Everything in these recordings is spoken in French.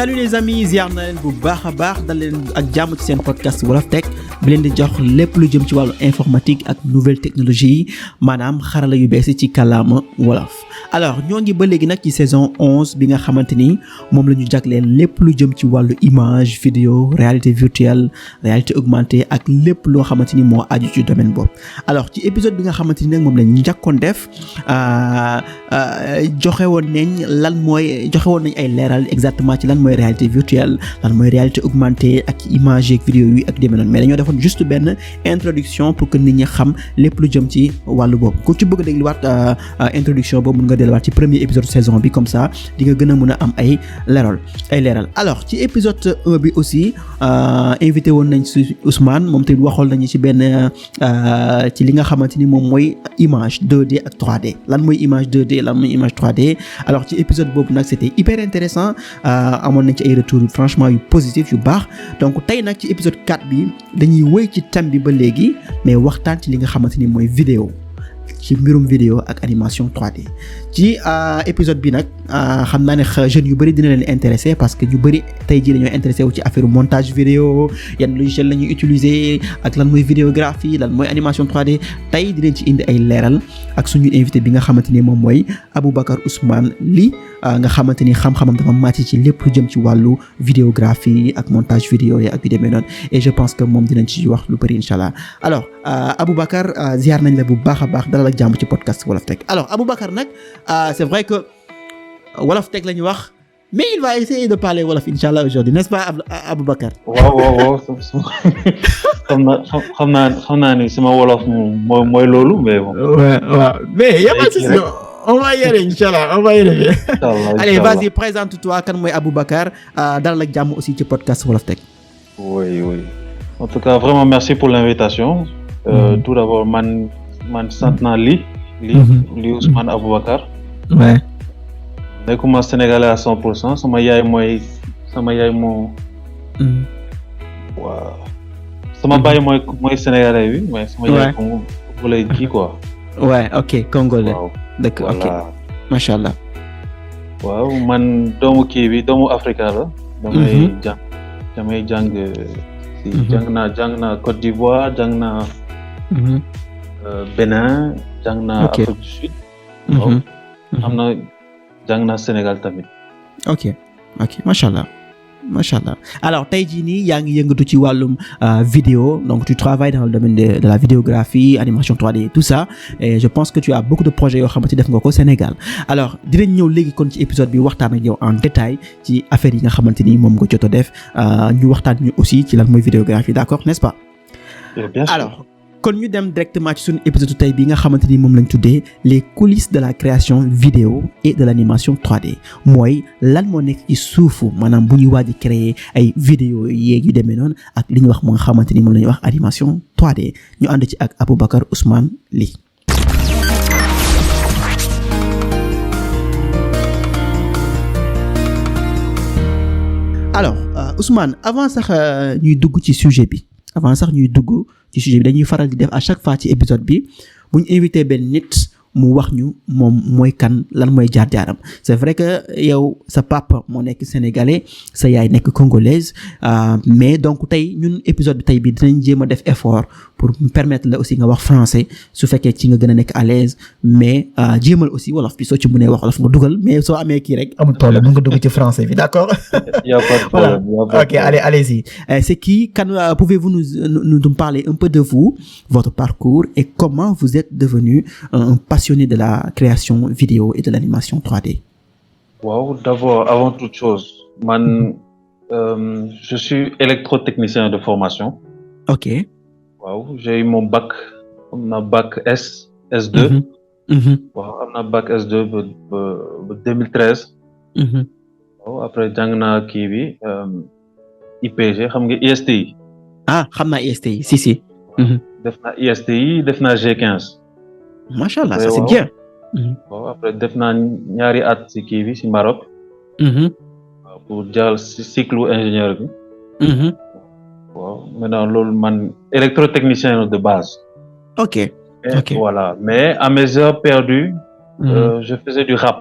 salut les amis ziar na leen bu baax a baax dal leen ak jàmm ci seen podcast Wolof Tech bi leen di jox lépp lu jëm ci wàllu informatique ak nouvelle technologie yi maanaam xarala yu bees ci kàllaama wolof. alors ñoo ngi ba léegi nag ci saison 11 bi nga xamante ni moom la ñu jagleel lépp lu jëm ci wàllu image vidéo réalité virtuelle réalité augmentée ak lépp loo xamante ni moo aju ci domaine boobu. alors ci épisode bi nga xamante ni nag moom la ñu njëkkoon def joxe woon nañ ay leeral exactement ci lan mooy réalité virtuelle lan mooy réalité augmentée ak image ak vidéo yi ak demee noonu mais dañoo defoon juste benn introduction pour que nit ñi xam lépp lu jëm ci wàllu boobu ku ci bëgg a dégluwaat introduction boobu mën nga delluwaat ci premier épisode saison bi comme ça di nga gën a mën a am ay leeral alors ci épisode 1 bi aussi invité woon nañ si Ousmane moom tamit waxoon nañu ci benn ci li nga xamante ni moom mooy image 2D ak 3D lan mooy image 2D lan mooy image 3D alors ci épisode boobu nag c'était hyper intéressant amoon nañ ci ay retours franchement yu positif yu baax donc tey nag ci épisode 4 bi dañuy wéy ci thème bi ba léegi mais waxtaan ci li nga xamante ni mooy vidéo ci mbirum vidéo ak animation 3D ci épisode bi nag xam naa ne jeunes yu bëri dina leen intéressé parce que ñu bëri tey jii dañoo intéressé wu ci affaire montage vidéo yan logiciel la ñuy utiliser ak lan mooy vidéographie lan mooy animation 3D tey dinañ ci indi ay leeral ak suñu invité bi nga xamante ni moom mooy Aboubacar Ousmane Ly nga xamante ni xam-xamam dafa màcc ci lépp lu jëm ci wàllu vidéographie ak montage vidéo yi ak yu demee noonu et je pense que moom dinañ ci wax lu bëri incha allah alors Aboubacar ziar nañ la bu baax a baax dalal ak jàmm ci podcast Wolof Tech alors Aboubacar nag c'est vrai que Wolof Tech la ñu wax mais il va essayer de parler wolof incha allah aujourd'hui n'est-ce pas Aboubacar. waaw xam naa ni sama wolof moom mooy loolu mais bon. waaw mais y'a pas de souci on va y aller inchallah on va y aller. Allez vas-y présente-toi kan mooy Aboubacar dalal ak jàmm aussi ci podcast Wolof Tech. oui en tout cas vraiment merci pour l'invitation. Tout d'abord man sant naa Ly Ousmane Aboubacar. ouais. nekkuma sénégalais à 100% sama yaay moo. waaw sama baay mooy sénégalais bi mais sama yaay moom congolais ji quoi. ouais ok congolais. waaw dëkk ok macha allah. waaw man doomu Afrique la. damay jàng jàng naa Côte d'Ivoire jàng naa. Bénin jàng naa Afrique du Sud. waaw am na jàng naa Sénégal tamit. ok macha allah alors tey jii nii yaa ngi yëngatu ci wàllum vidéo donc tu travailles dans le domaine de la vidéographie animation 3D tout ça et je pense que tu as beaucoup de projets yoo xamante def nga ko Sénégal alors dinañ ñëw léegi kon ci épisode bi waxtaan ak yow en détail ci affaire yi nga xamante ni moom nga jot a def ñu waxtaan ñu aussi ci lan mooy vidéographie d'accord n'est-ce pas. bien sûr. alors kon ñu dem directement ci suñu épisode tey bi nga xamante ni moom lañ tuddee les coulisses de la création vidéo et de l'animation 3D mooy lan moo nekk ci suufu maanaam bu ñuy waaj a créer ay vidéo yeeg yu demee noonu ak li ñuy wax moo nga xamante ni moom la ñuy wax animation 3D ñu ànd ci ak Aboubacar Ousmane Ly. alors Ousmane avant sax ñuy dugg ci sujet bi. dañuy faral di def à chaque fois ci épisode bi bu ñu invité benn nit mu wax ñu moom mooy kan lan mooy jaar-jaaram c'est vrai que yow sa papa moo nekk sénégalais sa yaay nekk congolaise mais donc tey ñun épisode bi tey bi dinañ jéem a def effort pour permettre la aussi nga wax français su fekkee ci nga gën a nekk à l'aise mais jéemal aussi wolof bi soo ci mënee wax wolof nga dugal mais soo amee kii rek amul problème mën nga dugg ci français bi d'accord. y a pas de problème. Voilà. Ok allez-y c'est qui pouvez-vous nous parler un peu de vous votre parcours et comment vous êtes devenu un passionné de la création vidéo et de l'animation 3D. Wow, d'abord avant toute chose je suis électrotechnicien de formation. Ok. waaw j'ai eu mon bac am na bac S2. waaw am na bac S2 ba 2013. waaw après jàng naa kii bi IPG xam nga ISTI. xam naa ISTI si. def naa ISTI def naa G15. macha allah ça c'est bien. waaw après def naa ñaari at ci kii bi ci Maroc. waaw pour jàll ci cycle ingénieur bi. waaw maintenant loolu man électrotechnicien de base. ok voilà mais à mes heures perdues. je faisais du rap.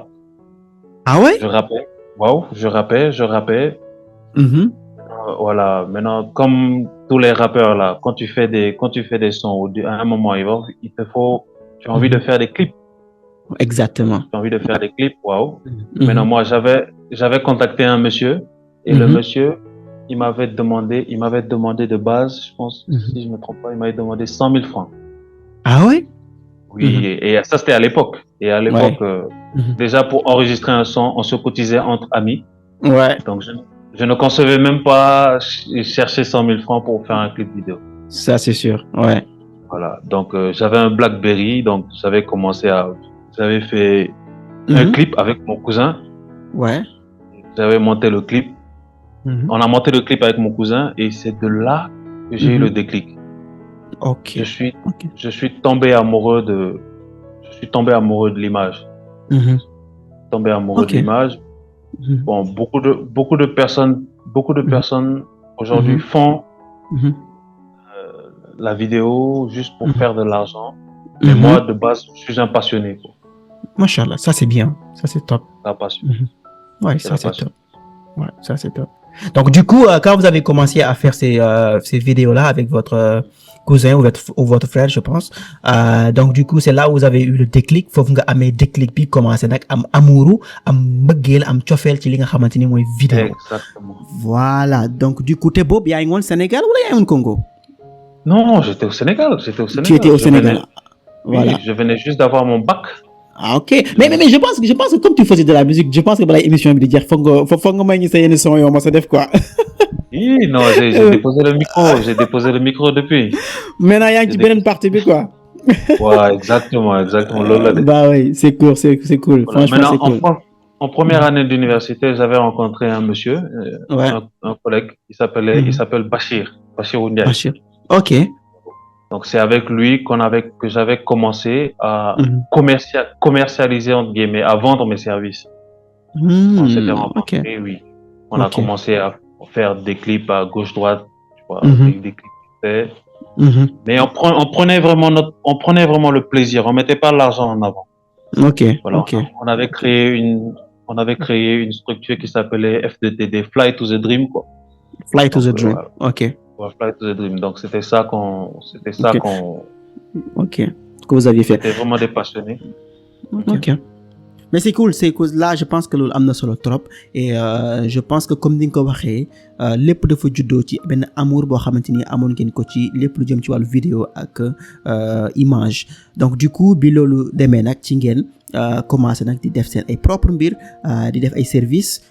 ah ouais. je rappais. waaw je rappais Voilà. Maintenant, comme tous les rappeurs là, quand tu fais des sons, à un moment, tu as envie de faire des clips. Exactement. Tu as envie de faire des clips, waouh. Maintenant, moi, j'avais contacté un monsieur et le monsieur, il m'avait demandé de base, je pense, si je me trompe pas, il m'avait demandé 100 000 francs. Ah ouais? Oui, et ça, c'était à l'époque. Et à l'époque, déjà, pour enregistrer un son, on se cotisait entre amis. Ouais. Donc, je ne concevais même pas chercher 100 000 francs pour faire un clip vidéo. Ça, c'est sûr, ouais. Voilà. Donc, j'avais un BlackBerry, donc j'avais fait un clip avec mon cousin. Ouais. J'avais monté le clip. On a monté le clip avec mon cousin et c'est de là que j'ai eu le déclic. Ok. Je suis tombé amoureux de l'image. Tombé amoureux de l'image. Bon, beaucoup de personnes aujourd'hui font la vidéo juste pour faire de l'argent. Mais moi, de base, je suis un passionné. Machallah, ça c'est bien, ça c'est top. La passion. Ouais, ça c'est top. Ouais, ça c'est top. Donc du coup, quand vous avez commencé à faire ces vidéos-là avec votre cousin ou votre frère, je pense, donc du coup, c'est là où vous avez eu le déclic. Faut que vous ayez déclic puis commencer nak am amourou, am mbëggeel, am ciofel ci li nga xamanteni moy vidéo. Exactement. Voilà. Donc du coup, t'es bob yaa ngi woon Sénégal wala yaa ngi woon Congo? Non, j'étais au Sénégal. Tu étais au Sénégal. Voilà. Oui, je venais juste d'avoir mon bac. Ah ok, mais je pense que comme tu faisais de la musique, je pense que balay émission bi di jeex foog nga may ñu sa yenn son yoo ma sa def quoi. Oui, non, j'ai déposé le micro depuis. Maintenant yaa ngi ci beneen partie bi quoi. Ouais, exactement. Bah oui, c'est cool. Voilà. Franchement, c'est cool. En première année d'université, j'avais rencontré un monsieur, un collègue, il s'appelle Bachir Ndiaye. Bachir. Ok. Donc c'est avec lui que j'avais commencé à commercialiser entre guillemets, à vendre mes services. On s'était rencontrés, oui. On a commencé à faire des clips à gauche droite, tu vois, des clips. Mais on prenait vraiment le plaisir. On mettait pas l'argent en avant. Ok. Voilà. On avait créé une structure qui s'appelait FTTD, Fly to the Dream, quoi. Fly to the Dream. Ok. Fly to the Dream. Donc c'était ça que vous aviez fait. C'était vraiment des passionnés. Ok. Mais c'est cool là je pense que loolu am na solo trop et je pense que comme ni nga ko waxee lépp dafa juddoo ci benn amour boo xamante ni amoon ngeen ko ci lépp lu jëm ci wàllu vidéo ak image donc du coup bi loolu demee nag ci ngeen commencé nag di def seen ay propre mbir di def ay service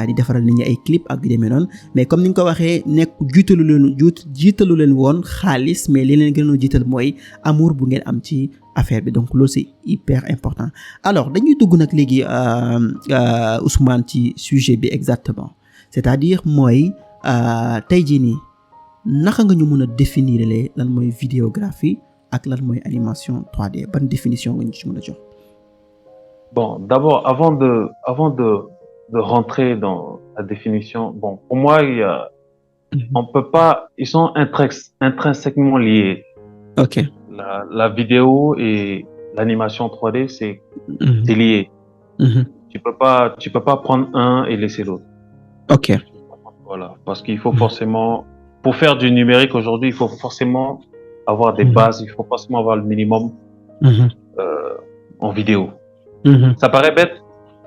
di defaral nit ñi ay clip ak di demee noonu mais comme ni nga ko waxee nekk jiitalu leen woon xaalis mais li leen gënoon jiital mooy amour bu ngeen am ci affaire bi donc loolu c'est hyper important alors dañuy dugg nag léegi Ousmane ci sujet bi exactement c'est-à-dire mooy tey jii nii naka nga ñu mën a définir lan mooy vidéographie ak lan mooy animation 3D ban définition nga ñu ci mën a jox. Bon, d'abord, avant de rentrer dans la définition, bon, pour moi, on peut pas, ils sont intrinsèquement liés. Ok. La vidéo et l'animation 3D, c'est lié. Tu peux pas prendre un et laisser l'autre. Ok. Voilà, parce qu'il faut forcément, pour faire du numérique aujourd'hui, il faut forcément avoir des bases, il faut forcément avoir le minimum en vidéo. Ça paraît bête,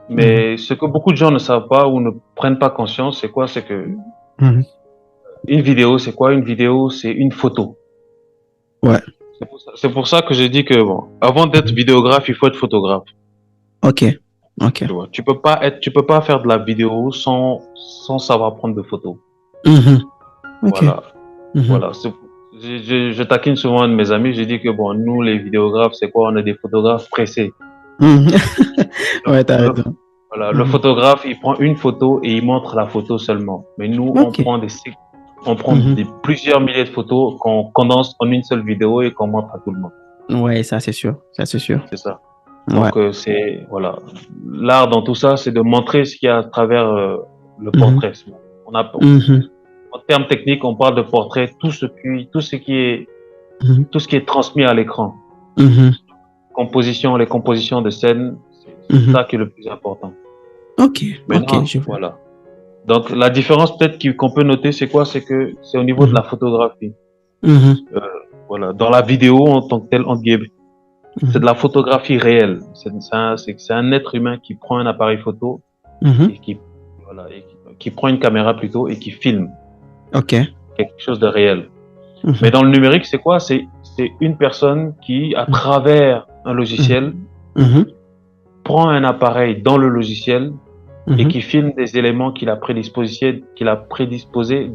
mais ce que beaucoup de gens ne savent pas ou ne prennent pas conscience, c'est quoi? C'est que une vidéo, c'est quoi? Une vidéo, c'est une photo. Ouais. C'est pour ça que j'ai dit que bon, avant d'être vidéographe, il faut être photographe. Ok. Tu vois, tu peux pas faire de la vidéo sans savoir prendre de photos. Okay. Voilà. Je taquine souvent un de mes amis, j'ai dit que bon, nous les vidéographes, c'est quoi? On est des photographes pressés. Ouais, t'as raison. Voilà, le photographe, il prend une photo et il montre la photo seulement. Mais nous, on prend plusieurs milliers de photos qu'on condense en une seule vidéo et qu'on montre à tout le monde. Ouais, ça c'est sûr. C'est ça. Donc c'est voilà, l'art dans tout ça, c'est de montrer ce qu'il y a à travers le portrait. En termes techniques, on parle de portrait, tout ce qui est transmis à l'écran. Les compositions de scènes, c'est ça qui est le plus important. Ok. Maintenant, je vois. voilà. Donc, la différence peut-être qu'on peut noter, c'est quoi? C'est que c'est au niveau de la photographie. Voilà. Dans la vidéo, en tant que tel, entre guillemets, c'est de la photographie réelle. C'est un être humain qui prend un appareil photo et qui prend une caméra plutôt et qui filme. Ok. Quelque chose de réel. Mais dans le numérique, c'est quoi? C'est une personne qui, à travers un logiciel, prend un appareil dans le logiciel et qui filme des éléments qu'il a prédisposés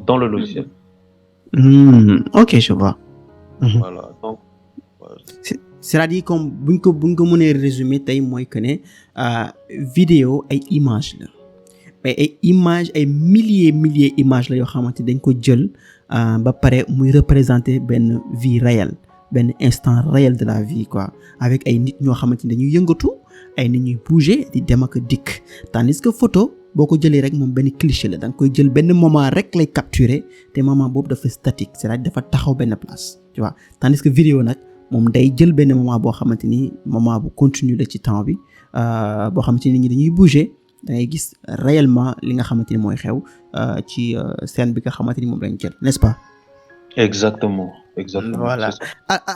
dans le logiciel. Ok, je vois. Voilà. Donc, c'est-à-dire comme buñ ko mënee résumer tey mooy que ne vidéo ay image la mais ay image ay milliers images la yoo xamante dañ ko jël ba pare muy représenter benn vie réelle benn instant réel de la vie quoi avec ay nit ñoo xamante ni dañuy yëngatu ay nit ñuy bouger di dem ak dikk tandis que photo boo ko jëlee rek moom benn cliché la da nga koy jël benn moment rek lay capturer te moment boobu dafa statique c'est-à-dire dafa taxaw benn place tu vois tandis que vidéo nag moom day jël benn moment boo xamante ni moment bu continu la ci temps bi boo xamante ni nit ñi dañuy bouger da ngay gis réellement li nga xamante ni mooy xew ci scène bi nga xamante ni moom lañ jël n'est-ce pas? Exactement. Voilà.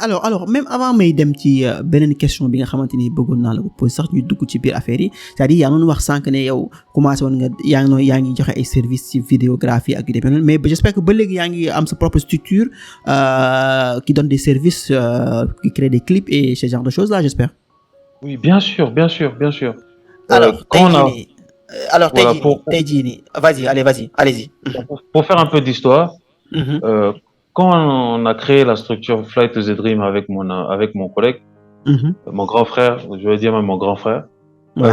Alors même avant may dem ci beneen question bi nga xamante ni bëggoon naa la ko poser sax ñu dugg ci biir affaire yi c'est-à-dire yaa ngi wax sànq ne yow commencé woon nga yaa ngi joxe ay services ci vidéographie ak yu demee noonu mais j'espère que ba léegi yaa ngi am sa propre structure qui donne des services qui crée des clips et ce genre de choses là j'espère. Oui, bien sûr. Alors tey jii nii allez-y. Pour faire un peu d'histoire. Quand on a créé la structure Fly to the Dream avec mon collègue, mon grand frère, je vais dire même mon grand frère,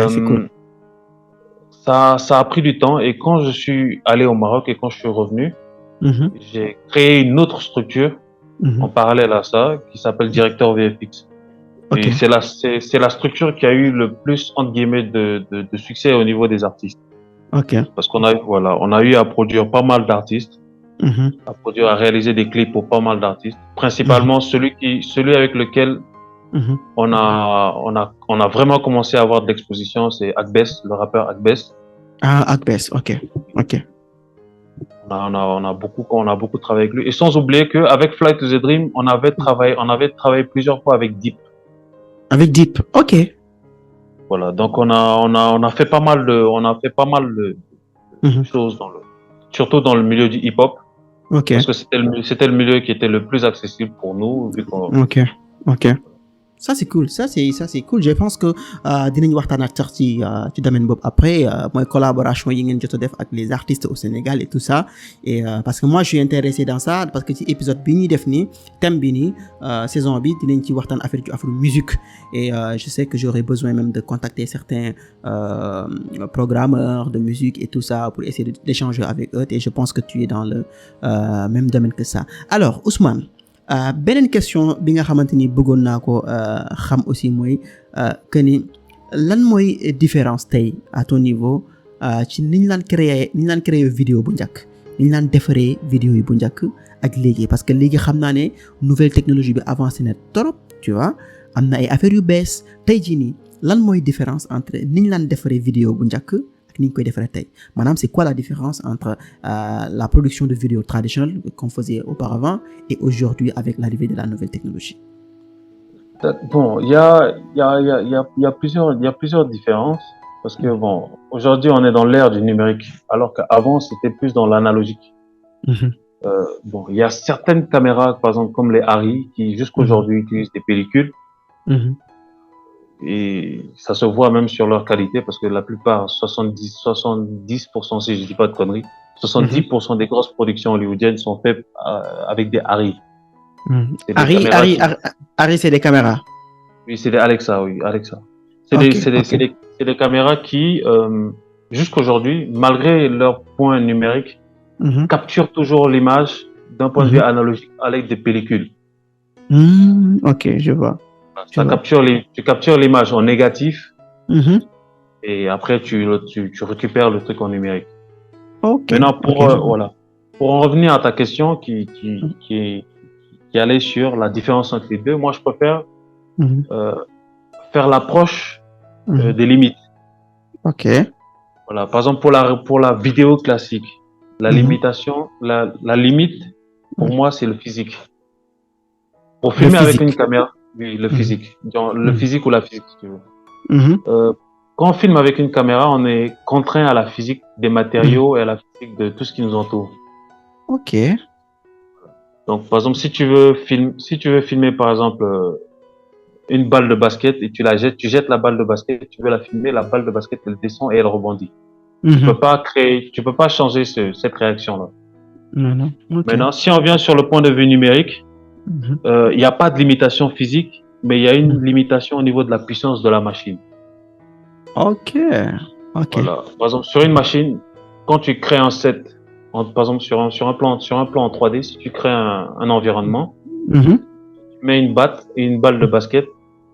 c'est cool. Ça a pris du temps et quand je suis allé au Maroc et quand je suis revenu, j'ai créé une autre structure en parallèle à ça qui s'appelle Directeur VFX. Et c'est la structure qui a eu le plus entre guillemets de succès au niveau des artistes. Parce on a eu à produire pas mal d'artistes. À réaliser des clips pour pas mal d'artistes. Principalement celui avec lequel on a vraiment commencé à avoir de l'exposition, c'est Akbess, le rappeur Akbess. Ah, Akbess, ok. On a beaucoup travaillé avec lui. Et sans oublier qu'avec Fly to the Dream, on avait travaillé plusieurs fois avec Deep. Avec Deep, ok. Voilà, donc on a fait pas mal de choses surtout dans le milieu du hip-hop. Ok. Parce que c'était le milieu qui était le plus accessible pour nous. Ok. Ça c'est cool. Ça c'est cool. Je pense que dinañ waxtaanaat sax ci domaine boobu après mooy collaboration yi ngeen jot a def ak les artistes au Sénégal et tout ça et parce que moi je suis intéressé dans ça parce que ci épisode bi ñuy def nii thème bi nii saison bi dinañ ci waxtaan afro musique et je sais que j'aurais besoin même de contacter certains programmeurs de musique et tout ça pour essayer d'échanger avec eux et je pense que tu es dans le même domaine que ça. Alors Ousmane, beneen question bi nga xamante ni bëggoon naa ko xam aussi mooy que ni lan mooy différence tey à ton niveau ci ni ñu daan créer vidéo bu njëkk ni ñu daan defaree vidéo yi bu njëkk ak léegi parce que léegi xam naa ne nouvelle technologie bi avancé na trop tu vois am na ay affaires yu bees tey jii nii lan mooy différence entre ni ñu daan defaree vidéo bu njëkk ni ñu koy defaree tey maanaam c'est quoi la différence entre la production de vidéos traditionnelle qu'on faisait auparavant et aujourd'hui avec l'arrivée de la nouvelle technologie? Bon, il y a plusieurs différences parce que bon, aujourd'hui on est dans l'ère du numérique alors qu'avant c'était plus dans l'analogique. Bon, il y a certaines caméras par exemple comme les Arri qui jusqu'aujourd'hui utilisent des pellicules. Et ça se voit même sur leur qualité parce que la plupart, 70%, si je dis pas de conneries, 70% des grosses productions hollywoodiennes sont faites avec des Arri. Arri, c'est des caméras. Oui, c'est des Alexa. C'est des caméras qui, jusqu'aujourd'hui, malgré leur point numérique, capturent toujours l'image d'un point de vue analogique avec des pellicules. Ok, je vois. Tu captures l'image en négatif et après tu récupères le truc en numérique. Okay. Maintenant pour en revenir à ta question qui allait sur la différence entre les deux, moi je préfère faire l'approche des limites. Ok. Voilà. Par exemple, pour la vidéo classique, la limitation, la limite, pour moi, c'est le physique. Pour filmer avec une caméra, oui, le physique. Le physique ou la physique, si tu veux. Quand on filme avec une caméra, on est contraint à la physique des matériaux et à la physique de tout ce qui nous entoure. Ok. Donc, par exemple, si tu veux filmer, par exemple, une balle de basket et tu jettes la balle de basket, tu veux la filmer, la balle de basket, elle descend et elle rebondit. Tu peux pas changer cette réaction-là. Non. Okay. Maintenant, si on vient sur le point de vue numérique, il n'y a pas de limitation physique, mais il y a une limitation au niveau de la puissance de la machine. Ok. Voilà. Par exemple, sur une machine, quand tu crées un set, par exemple sur un plan en 3D, si tu crées un environnement, tu mets une batte et une balle de basket,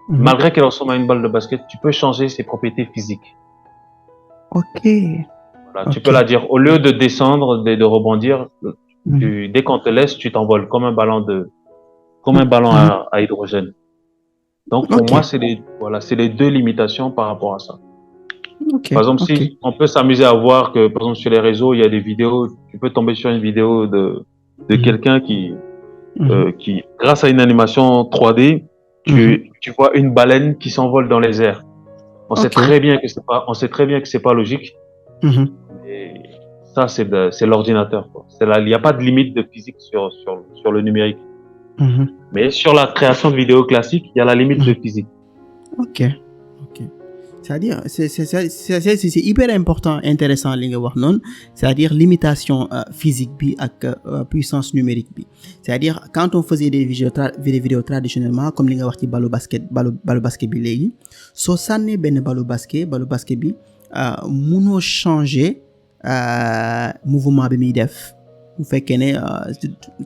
malgré qu'elle ressemble à une balle de basket, tu peux changer ses propriétés physiques. Ok. Voilà. Tu peux la dire, au lieu de descendre, de rebondir, dès qu'on te laisse, tu t'envoles comme un ballon à hydrogène. Donc pour moi, c'est les deux limitations par rapport à ça. Par exemple, si on peut s'amuser à voir que, par exemple, sur les réseaux, il y a des vidéos, tu peux tomber sur une vidéo de quelqu'un qui, grâce à une animation 3D, tu vois une baleine qui s'envole dans les airs. On sait très bien que c'est pas logique. Mais ça, c'est l'ordinateur, quoi. Il n'y a pas de limite de physique sur le numérique. Mais sur la création de vidéos classiques, il y a la limite de physique. Ok. C'est-à-dire, c'est hyper important, intéressant li nga wax noonu, c'est-à-dire limitation physique bi ak puissance numérique bi. C'est-à-dire quand on faisait des vidéos traditionnellement comme li nga wax ci balu basket bi léegi, soo sànnee benn balu basket bi mënoo changer mouvement bi muy def. Bu fekkee ne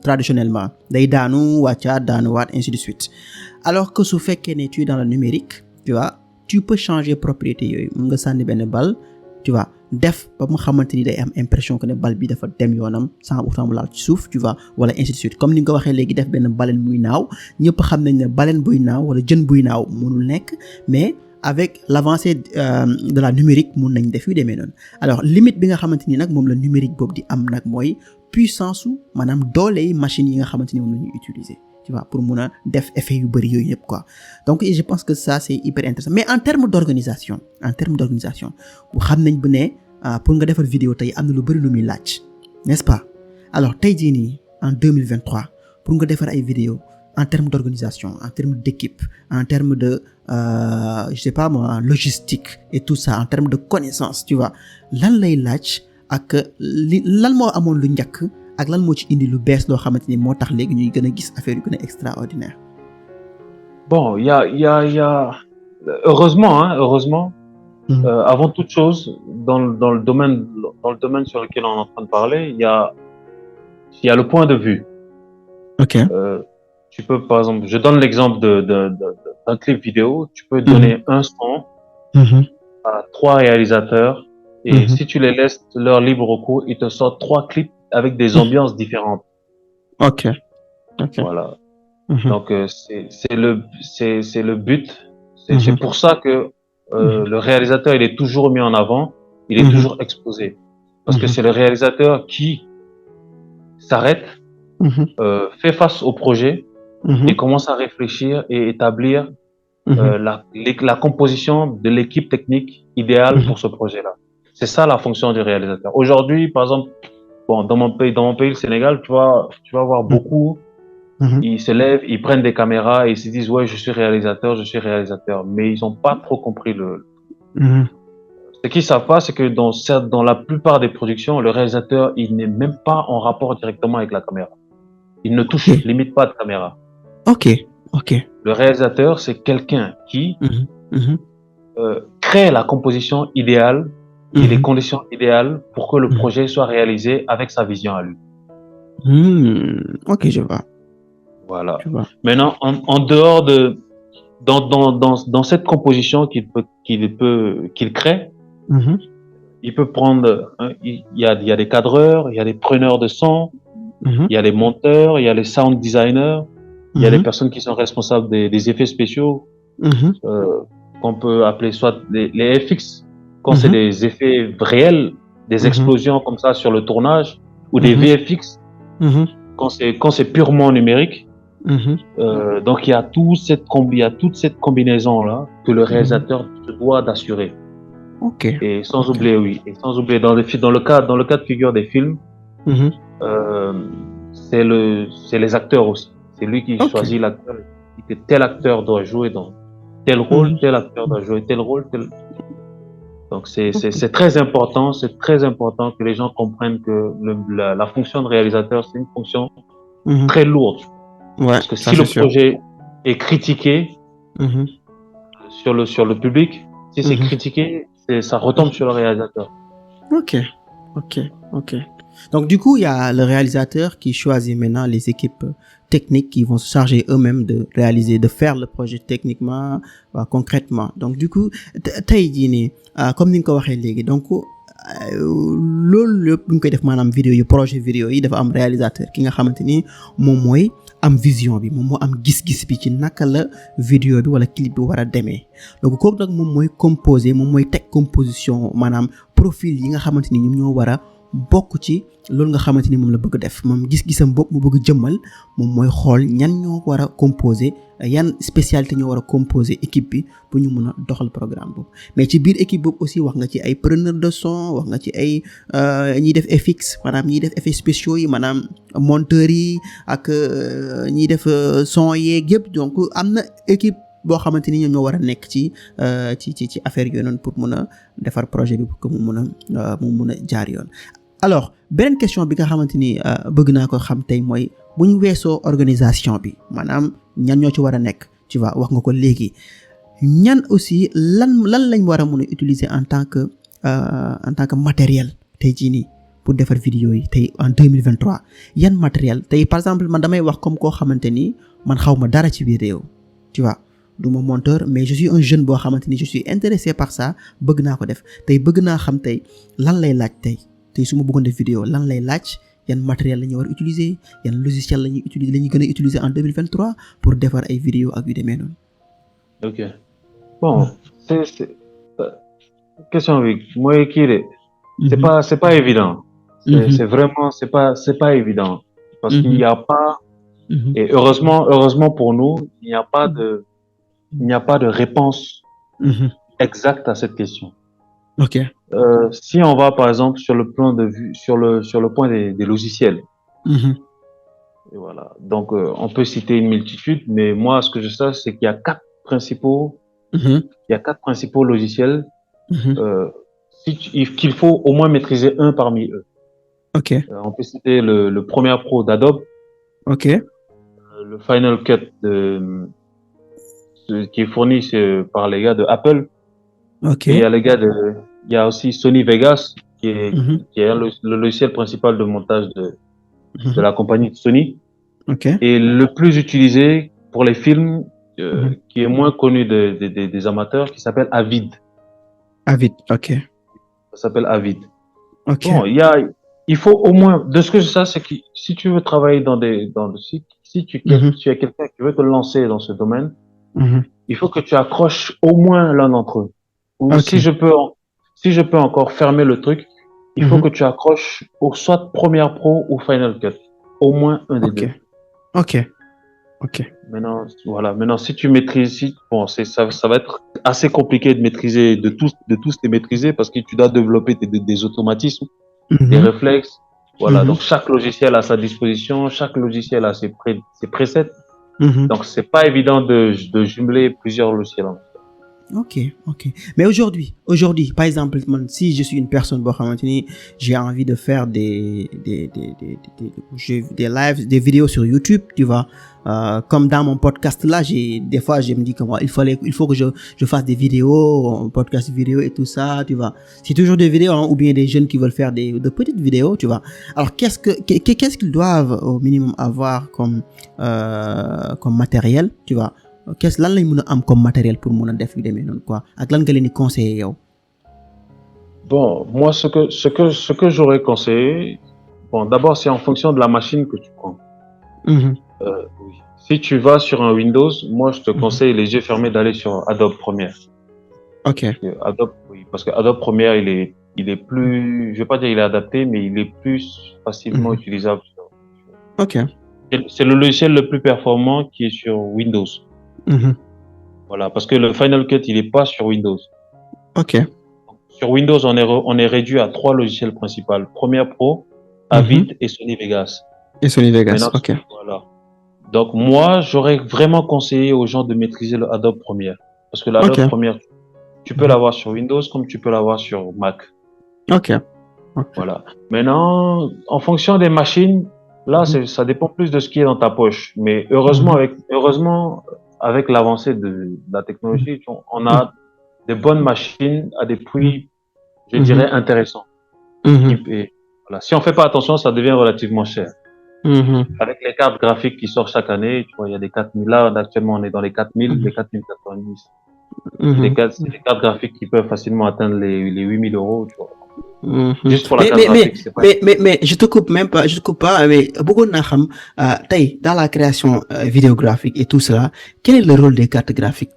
traditionnellement day daanu wàccaat ainsi de suite. Alors que su fekkee ne tu es dans le numérique, tu vois, tu peux changer propriété yooyu. Mun nga sànni benn balle, tu vois, def ba mu xamante ni day am impression que ne balle bi dafa dem yoonam sans pourtant mu laal ci suuf, tu vois, wala ainsi de suite. Comme ni nga ko waxee léegi def benn baleine muy naaw, ñëpp xam nañ ne baleine buy naaw wala jën buy naaw mënul nekk, mais avec l'avancée de la numérique mun nañ def yu demee noonu. Alors limite bi nga xamante ni nag moom la numérique boobu di am nag mooy puissance su maanaam dooley machine yi nga xamante ni moom la ñuy utiliser, tu vois, pour mun a def effet yu bëri yooyu yëpp quoi. Donc je pense que ça c'est hyper intéressant. Mais en termes d'organisation bu xam nañ bu ne pour nga defar vidéo tey am na lu bëri lu muy laaj, n'est-ce pas? Alors tey jii nii en 2023 pour nga defar ay vidéo en termes d'organisation, en termes d'équipe, en termes de je sais pas moi, logistique et tout ça, en termes de connaissances, tu vois, lan lay laaj ak lan moo amoon lu njëkk ak lan moo ci indi lu bees loo xamante ni moo tax léegi ñuy gën a gis affaire yu gën a extraordinaire. Bon, il y a heureusement avant toute chose dans le domaine sur lequel on est en train de parler, il y a le point de vue. OK. Tu peux, par exemple, je donne l'exemple d'un clip vidéo, tu peux donner un son à 3 réalisateurs et si tu les laisses leur libre cours, ils te sortent 3 clips avec des ambiances différentes. OK. Voilà. Donc c'est le but. C'est pour ça que le réalisateur il est toujours mis en avant, il est toujours exposé parce que c'est le réalisateur qui s'arrête, fait face au projet et commence à réfléchir et établir la composition de l'équipe technique idéale pour ce projet-là. C'est ça la fonction du réalisateur. Aujourd'hui, par exemple, bon, dans mon pays, le Sénégal, tu vas voir beaucoup, ils se lèvent, ils prennent des caméras et ils se disent ouais, je suis réalisateur, mais ils n'ont pas trop compris Ce qu'ils savent pas, c'est que dans la plupart des productions, le réalisateur, il n'est même pas en rapport directement avec la caméra. Il ne touche limite pas de caméra. OK. Le réalisateur, c'est quelqu'un qui crée la composition idéale et les conditions idéales pour que le projet soit réalisé avec sa vision à lui. OK, je vois. Voilà. Maintenant, en dehors dans cette composition qu'il crée, il peut prendre, il y a des cadreurs, il y a des preneurs de son, il y a les monteurs, il y a les sound designers, il y a les personnes qui sont responsables des effets spéciaux, qu'on peut appeler soit les FX. quand c'est des effets réels, des explosions comme ça sur le tournage, ou des VFX, quand c'est purement numérique. Donc il y a toute cette combinaison-là que le réalisateur se doit d'assurer. Et sans oublier, dans le cas de figure des films, c'est les acteurs aussi. C'est lui qui choisit l'acteur, il dit que tel acteur doit jouer dans tel rôle, tel acteur doit jouer tel rôle, Donc c'est très important, que les gens comprennent que la fonction de réalisateur, c'est une fonction très lourde. Parce que si le projet est critiqué sur le public, si c'est critiqué, ça retombe sur le réalisateur. Ok. Donc du coup, il y a le réalisateur qui choisit maintenant les équipes techniques qui vont se charger eux-mêmes de réaliser, de faire le projet techniquement, concrètement. Donc du coup, tey jii nii comme ni nga ko waxee léegi, donc loolu lépp bu ñu koy def maanaam vidéo yi projet vidéo yi dafa am réalisateur ki nga xamante ni moom mooy am vision bi, moom moo am gis-gis bi ci naka la vidéo bi wala clip bi war a demee. Donc kooku nag moom mooy composer, moom mooy teg composition maanaam profil yi nga xamante ni ñoom ñoo war a bokk ci loolu nga xamante ni moom la bëgg def, moom gis-gisam bopp mu bëgg jëmmal, moom mooy xool ñan ñoo war a composer, yan spécialité ñoo war a composer équipe bi pour ñu mun a doxal programme boobu. Mais ci biir équipe boobu aussi wax nga ci ay preneur de son, wax nga ci ay ñiy def FX, maanaam ñiy def effets spéciaux yi, maanaam monteurs yi ak ñiy def son yeeg yëpp. Donc am na équipe boo xamante ni ñoom ñoo war a nekk ci affaire yooyu noonu pour mun a defar projet bi pour que mu mun a jaar yoon. Alors beneen question bi nga xamante ni bëgg naa ko xam tey mooy bu ñu weesoo organisation bi, maanaam ñan ñoo ci war a nekk, tu vois, wax nga ko léegi, ñan aussi lan lañ war a mun a utiliser en tant que matériel tey jii nii pour defar vidéo yi tey en 2023. Yan matériel tey par exemple man damay wax comme koo xamante ni man xaw ma dara ci vidéo, tu vois, du ma monteur, mais je suis un jeune boo xamante ni je suis intéressé par ça, bëgg naa ko def tey, bëgg naa xam tey lan lay laaj tey su ma bëggoon def vidéo lan lay laaj, yan matériel la ñu war a utiliser, yan logiciel la ñuy gën a utiliser en 2023 pour defar ay vidéo ak yu demee noonu. Ok, bon, c'est question bi mooy kii de, c'est pas évident. C'est vraiment c'est pas évident parce qu'il n'y a pas, et heureusement pour nous, il n'y a pas de réponse exacte à cette question. Ok. Si on va par exemple sur le plan de vue, sur le point des logiciels, et voilà. Donc on peut citer une multitude, mais moi ce que je sais c'est qu'il y a quatre principaux logiciels qu'il faut au moins maîtriser un parmi eux. Ok. On peut citer le Premiere Pro d'Adobe. Ok. Le Final Cut qui est fourni par les gars de Apple. Ok. Et il y a aussi Sony Vegas qui est le logiciel principal de montage de la compagnie de Sony. Ok. Et le plus utilisé pour les films, qui est moins connu des amateurs, qui s'appelle Avid. Avid, ok. Ça s'appelle Avid. Ok. Bon, il faut au moins, de ce que je sais, c'est que si tu veux travailler si tu es quelqu'un qui veut te lancer dans ce domaine, il faut que tu accroches au moins l'un d'entre eux. Ou si je peux encore fermer le truc, il faut que tu accroches soit Premiere Pro ou Final Cut. Au moins un des deux. Ok. Maintenant, si tu maîtrises, ça va être assez compliqué de maîtriser, de tous les maîtriser parce que tu dois développer des automatismes, des réflexes. Voilà. Donc, chaque logiciel a sa disposition, chaque logiciel a ses presets. Donc, c'est pas évident de jumeler plusieurs logiciels. Ok. Mais aujourd'hui, par exemple, si je suis une personne, j'ai envie de faire des lives, des vidéos sur YouTube, tu vois, comme dans mon podcast là, des fois, je me dis comment il faut que je fasse des vidéos, podcast vidéo et tout ça, tu vois. C'est toujours des vidéos, ou bien des jeunes qui veulent faire de petites vidéos, tu vois. Alors, qu'est-ce qu'ils doivent au minimum avoir comme matériel, tu vois? Lan lañ mën a am comme matériel pour mën a def yu demee noonu quoi, ak lan nga leen di conseiller yow? Bon, moi ce que j'aurais conseillé, bon, d'abord c'est en fonction de la machine que tu prends. Oui. Si tu vas sur un Windows, moi je te conseille les yeux fermés d'aller sur Adobe Premiere. Ok. Parce que Adobe Premiere, il est plus, je vais pas dire il est adapté, mais il est plus facilement utilisable. Ok. C'est le logiciel le plus performant qui est sur Windows. Voilà, parce que le Final Cut, il est pas sur Windows. Ok. Sur Windows, on est réduit à 3 logiciels principaux. Premiere Pro, Avid et Sony Vegas. Et Sony Vegas, Maintenant, ok. voilà. Donc, moi, j'aurais vraiment conseillé aux gens de maîtriser le Adobe Premiere. Parce que l'Adobe Premiere, tu peux l'avoir sur Windows comme tu peux l'avoir sur Mac. Ok. Voilà. Maintenant, en fonction des machines, là, ça dépend plus de ce qui est dans ta poche. Mais heureusement, avec l'avancée de la technologie, on a des bonnes machines à des prix, je dirais, intéressants. Et voilà. Si on fait pas attention, ça devient relativement cher. Avec les cartes graphiques qui sortent chaque année, tu vois, il y a des 4000. Là, actuellement, on est dans les 4000, les 4090. C'est des cartes graphiques qui peuvent facilement atteindre les 8000 euros, tu vois. Juste pour la carte graphique, c'est pas. Mais je te coupe même pas, je te coupe pas, mais beaucoup de gens, dans la création vidéographique et tout cela, quel est le rôle des cartes graphiques?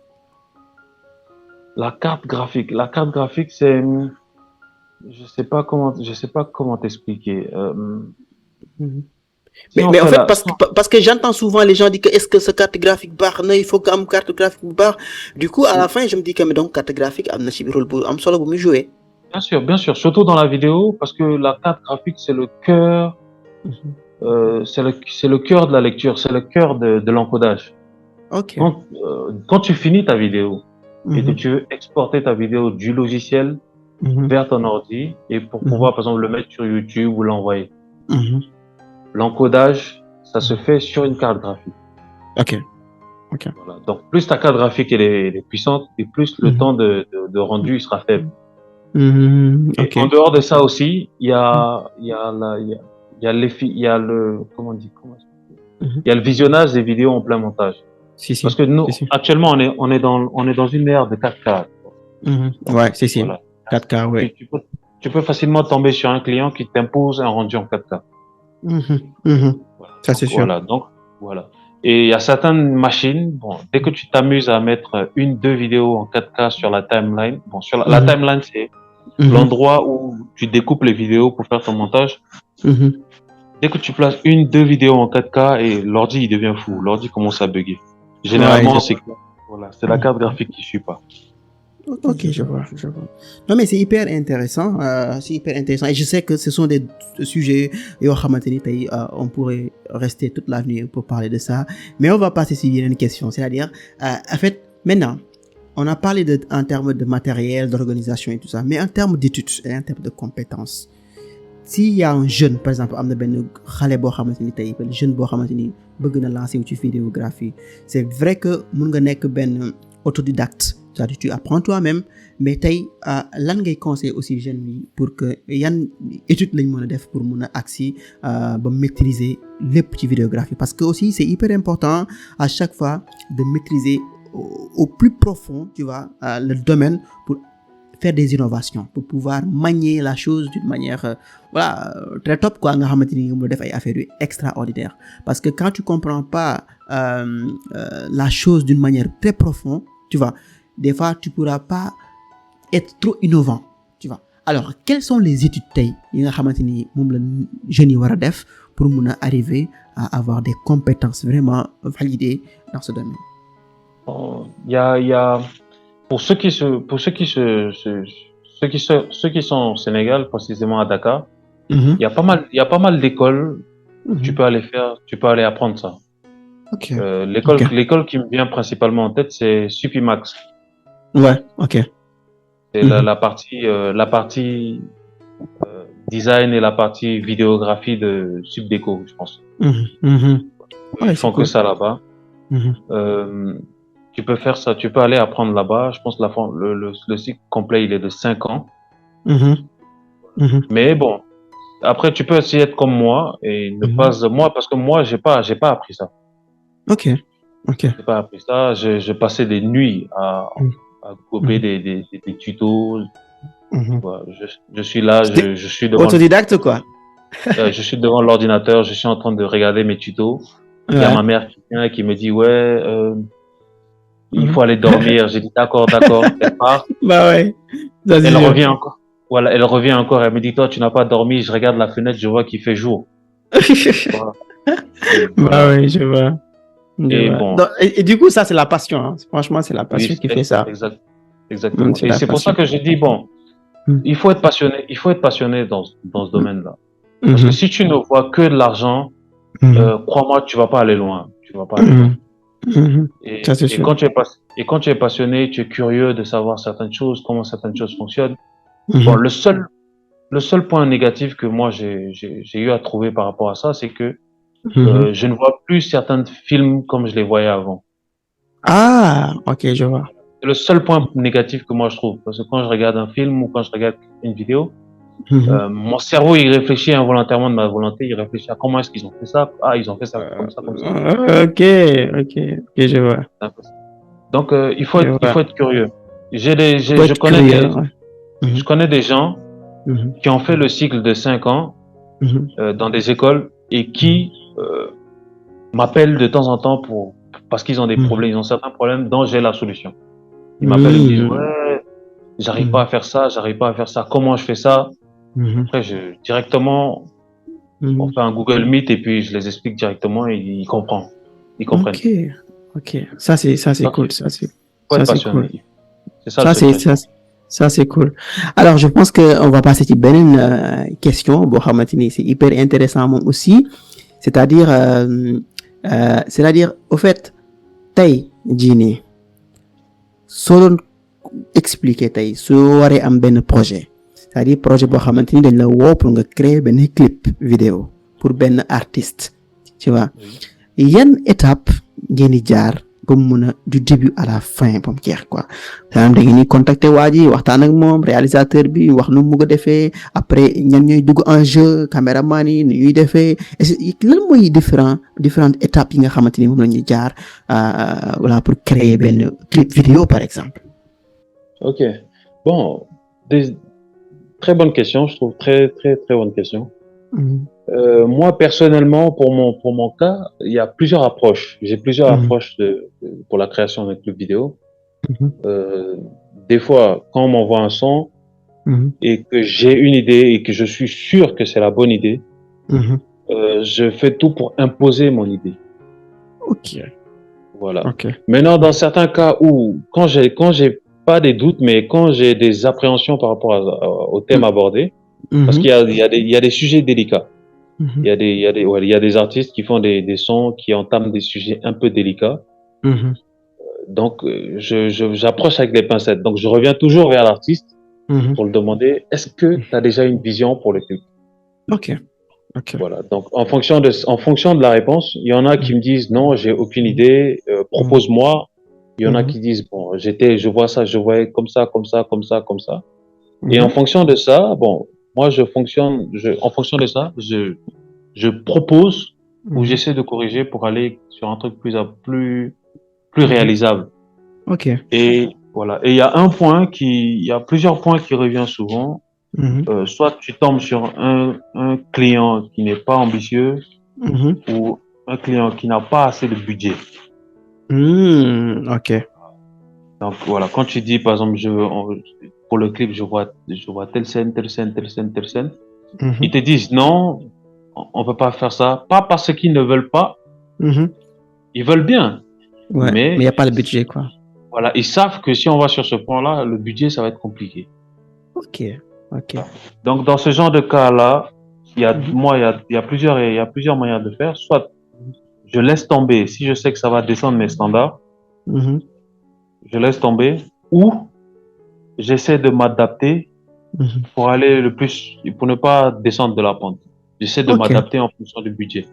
La carte graphique, c'est, je sais pas comment t'expliquer. Mais en fait, parce que j'entends souvent les gens dire que est-ce que ce carte graphique barre, il faut qu'une carte graphique barre. Du coup, à la fin, je me dis que mais donc carte graphique a un rôle pour solo pour me jouer. Bien sûr, surtout dans la vidéo, parce que la carte graphique, c'est le cœur, c'est le cœur de la lecture, c'est le cœur de l'encodage. Ok. Quand tu finis ta vidéo et que tu veux exporter ta vidéo du logiciel vers ton ordi et pour pouvoir, par exemple, le mettre sur YouTube ou l'envoyer. L'encodage, ça se fait sur une carte graphique. Ok. Voilà. Donc, plus ta carte graphique elle est puissante et plus le temps de rendu sera faible. Et en dehors de ça aussi, il y a le visionnage des vidéos en plein montage. Parce que nous, actuellement, on est dans une ère de 4K. Ouais, c'est voilà. 4K, ouais. Tu peux facilement tomber sur un client qui t'impose un rendu en 4K. Ça, c'est sûr. Voilà, donc, voilà. Et il y a certaines machines, bon, dès que tu t'amuses à mettre 1-2 vidéos en 4K sur la timeline, bon, sur la timeline, c'est l'endroit où tu découpes les vidéos pour faire ton montage. Dès que tu places 1-2 vidéos en 4K et l'ordi, il devient fou. L'ordi commence à bugger. Généralement, c'est la carte graphique qui suit pas. Ok, je vois. Non, mais c'est hyper intéressant. Et je sais que ce sont des sujets, on pourrait rester toute la nuit pour parler de ça. Mais on va passer sur une question. C'est-à-dire, en fait, maintenant, on a parlé en termes de matériel, d'organisation et tout ça. Mais en termes d'études et en termes de compétences, s'il y a un jeune, par exemple, jeune bëgg na lancer ci vidéographie, c'est vrai que mën nga nekk ben autodidacte, c'est-à-dire tu apprends toi-même, mais tey lan ngay conseiller aussi jeunes yi pour que yan étude lañ mën a def pour mën a agsi ba maîtriser lépp ci vidéographie, parce que aussi c'est hyper important à chaque fois de maîtriser au plus profond, tu vois, le domaine pour faire des innovations, pour pouvoir manier la chose d'une manière très top, quoi, nga xamanteni nga def ay affaires extraordinaires. Parce que quand tu comprends pas la chose d'une manière très profonde, tu vois, des fois tu pourras pas être trop innovant, tu vois. Alors, quelles sont les études tey yi nga xamanteni mom la jeunes yi wara def pour mëna arriver à avoir des compétences vraiment validées dans ce domaine? Il y a pour ceux qui sont au Sénégal, précisément à Dakar, il y a pas mal d'écoles. Tu peux aller apprendre ça. Okay. L'école qui me vient principalement en tête, c'est Supimax. Ouais, ok. C'est la partie design et la partie vidéographie de Subdeco, je pense. Ils font que ça là-bas. Tu peux faire ça, tu peux aller apprendre là-bas. Je pense le cycle complet, il est de 5 ans. Mais bon, après, tu peux essayer d'être comme moi et ne pas, parce que moi, j'ai pas appris ça. Ok. J'ai pas appris ça. Je passais des nuits à couper des tutos. Voilà. Je suis là, je suis devant. Autodidacte, quoi. Je suis devant l'ordinateur, je suis en train de regarder mes tutos. Il y a ma mère qui vient et qui me dit, ouais, il faut aller dormir. J'ai dit d'accord. Elle part. Bah ouais. Ça, c'est Elle sûr. revient encore. Voilà, elle revient encore. Elle me dit, toi, tu n'as pas dormi. Je regarde la fenêtre, je vois qu'il fait jour. Voilà. Et Bah voilà. ouais, je vois. Et bon. Donc, et du coup, ça, c'est la passion. Hein. Franchement, c'est la passion qui fait ça. Exactement. C'est Et la c'est pour ça passion. que j'ai dit, bon, il faut être passionné dans ce domaine-là. Parce que si tu ne vois que de l'argent, crois-moi, tu vas pas aller loin. Tu vas pas aller loin. Ça, c'est Et sûr. quand tu es passionné, tu es curieux de savoir certaines choses, comment certaines choses fonctionnent. Bon, le seul point négatif que moi j'ai eu à trouver par rapport à ça, c'est que je ne vois plus certains films comme je les voyais avant. Ah, ok, je vois. C'est le seul point négatif que moi je trouve. Parce que quand je regarde un film ou quand je regarde une vidéo, mon cerveau il réfléchit involontairement de ma volonté, il réfléchit à comment est-ce qu'ils ont fait ça. Ah, ils ont fait ça comme ça, comme ça. Ok, je vois. Donc il faut Je vois. être curieux. Faut être curieux, ouais. Je connais des gens qui ont fait le cycle de 5 ans dans des écoles et qui m'appellent de temps en temps parce qu'ils ont des problèmes, ils ont certains problèmes dont j'ai la solution. Ils m'appellent et me disent ouais, j'arrive pas à faire ça, comment je fais ça? Après directement on fait un Google Meet et puis je les explique directement et ils comprennent. Ok. Ça c'est cool, faut être passionné. cool. C'est ça le secret. Ça c'est cool. Alors je pense que on va passer ci beneen question boo xamante ni c'est hyper intéressant moom aussi, c'est-à-dire au fait tey jii nii soo doon expliquer tey soo waree am benn projet, c'est-à-dire projet boo xamante ni dañ la woo pour nga créer benn clip vidéo pour benn artiste, tu vois, yan étape ngeen di jaar ba mu mun a du début à la fin ba mu jeex quoi. maanaam da ngeen di contacter waa ji waxtaan ak moom réalisateur bi wax nu mu ko defee, après ñan ñooy dugg en jeu, caméraman yi nu ñuy defee, lan mooy différentes étapes yi nga xamante ni moom la ñuy jaar voilà pour créer benn clip vidéo par exemple. Ok, bon, très bonne question, je trouve très bonne question. Moi personnellement, pour mon cas, il y a plusieurs approches. J'ai plusieurs approches pour la création d'un clip vidéo. Des fois, quand on m'envoie un son et que j'ai une idée et que je suis sûr que c'est la bonne idée, je fais tout pour imposer mon idée. Ok. Voilà. Maintenant, dans certains cas où quand j'ai pas des doutes, mais quand j'ai des appréhensions par rapport au thème abordé, parce qu'il y a des sujets délicats. Il y a des artistes qui font des sons qui entament des sujets un peu délicats. Donc, j'approche avec les pincettes. Donc, je reviens toujours vers l'artiste pour le demander, est-ce que tu as déjà une vision pour le clip? Ok. Voilà. Donc, en fonction de la réponse, il y en a qui me disent, non, j'ai aucune idée, propose-moi. Il y en a qui disent, bon, je vois ça, je voyais comme ça. Et en fonction de ça, bon, moi, en fonction de ça, je propose ou j'essaie de corriger pour aller sur un truc plus réalisable. Ok. Et voilà. Et il y a plusieurs points qui reviennent souvent. Soit tu tombes sur un client qui n'est pas ambitieux ou un client qui n'a pas assez de budget. Ok. Donc voilà, quand tu dis par exemple pour le clip je vois telle scène, ils te disent non, on peut pas faire ça, pas parce qu'ils ne veulent pas, ils veulent bien, ouais, mais il n'y a pas le budget quoi. Voilà, ils savent que si on va sur ce point-là, le budget ça va être compliqué. Ok. Donc dans ce genre de cas-là, il y a plusieurs moyens de faire. Soit je laisse tomber, si je sais que ça va descendre mes standards, je laisse tomber, ou j'essaie de m'adapter pour pour ne pas descendre de la pente. J'essaie de m'adapter en fonction du budget.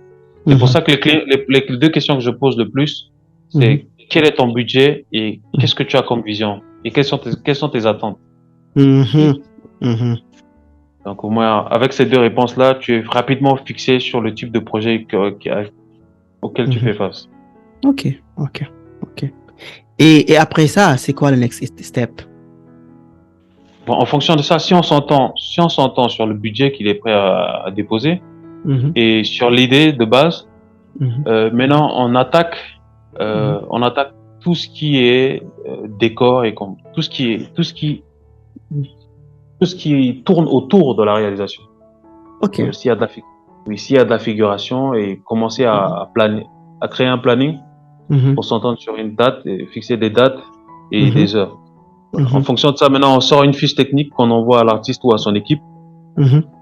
C'est pour ça que les deux questions que je pose le plus, c'est quel est ton budget et qu'est-ce que tu as comme vision et quelles sont tes attentes. Donc au moins, avec ces deux réponses-là, tu es rapidement fixé sur le type de projet auquel tu fais face. Ok. Et après ça, c'est quoi le next step? Bon, en fonction de ça, si on s'entend sur le budget qu'il est prêt à déposer et sur l'idée de base, maintenant on attaque tout ce qui est décor et tout ce qui tourne autour de la réalisation. Ok. S'il y a de la figuration et commencer à planer, à créer un planning pour s'entendre sur une date et fixer des dates et des heures. En fonction de ça, maintenant, on sort une fiche technique qu'on envoie à l'artiste ou à son équipe.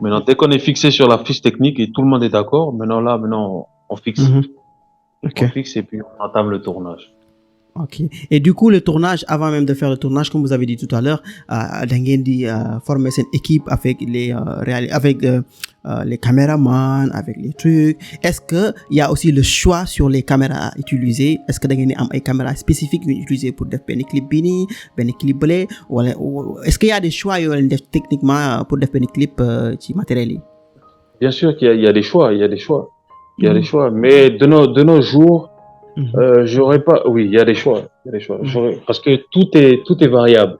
Maintenant, dès qu'on est fixé sur la fiche technique et tout le monde est d'accord, maintenant, on fixe. Okay. On fixe et puis on entame le tournage. Ok. Et du coup, le tournage, avant même de faire le tournage, comme vous avez dit tout à l'heure, d'Angendi former cette équipe avec les caméramans, avec les trucs. Est-ce que il y a aussi le choix sur les caméras à utiliser? Est-ce que d'Angendi am ay caméras spécifiques utilisées pour faire ben clip bini, ben clip blé, ou est-ce qu'il y a des choix techniquement pour faire ben clip ci matériel? Bien sûr qu'il y a des choix, il y a des choix. Il y a des choix, mais de nos jours, j'aurais pas. Oui, il y a des choix. Parce que tout est variable.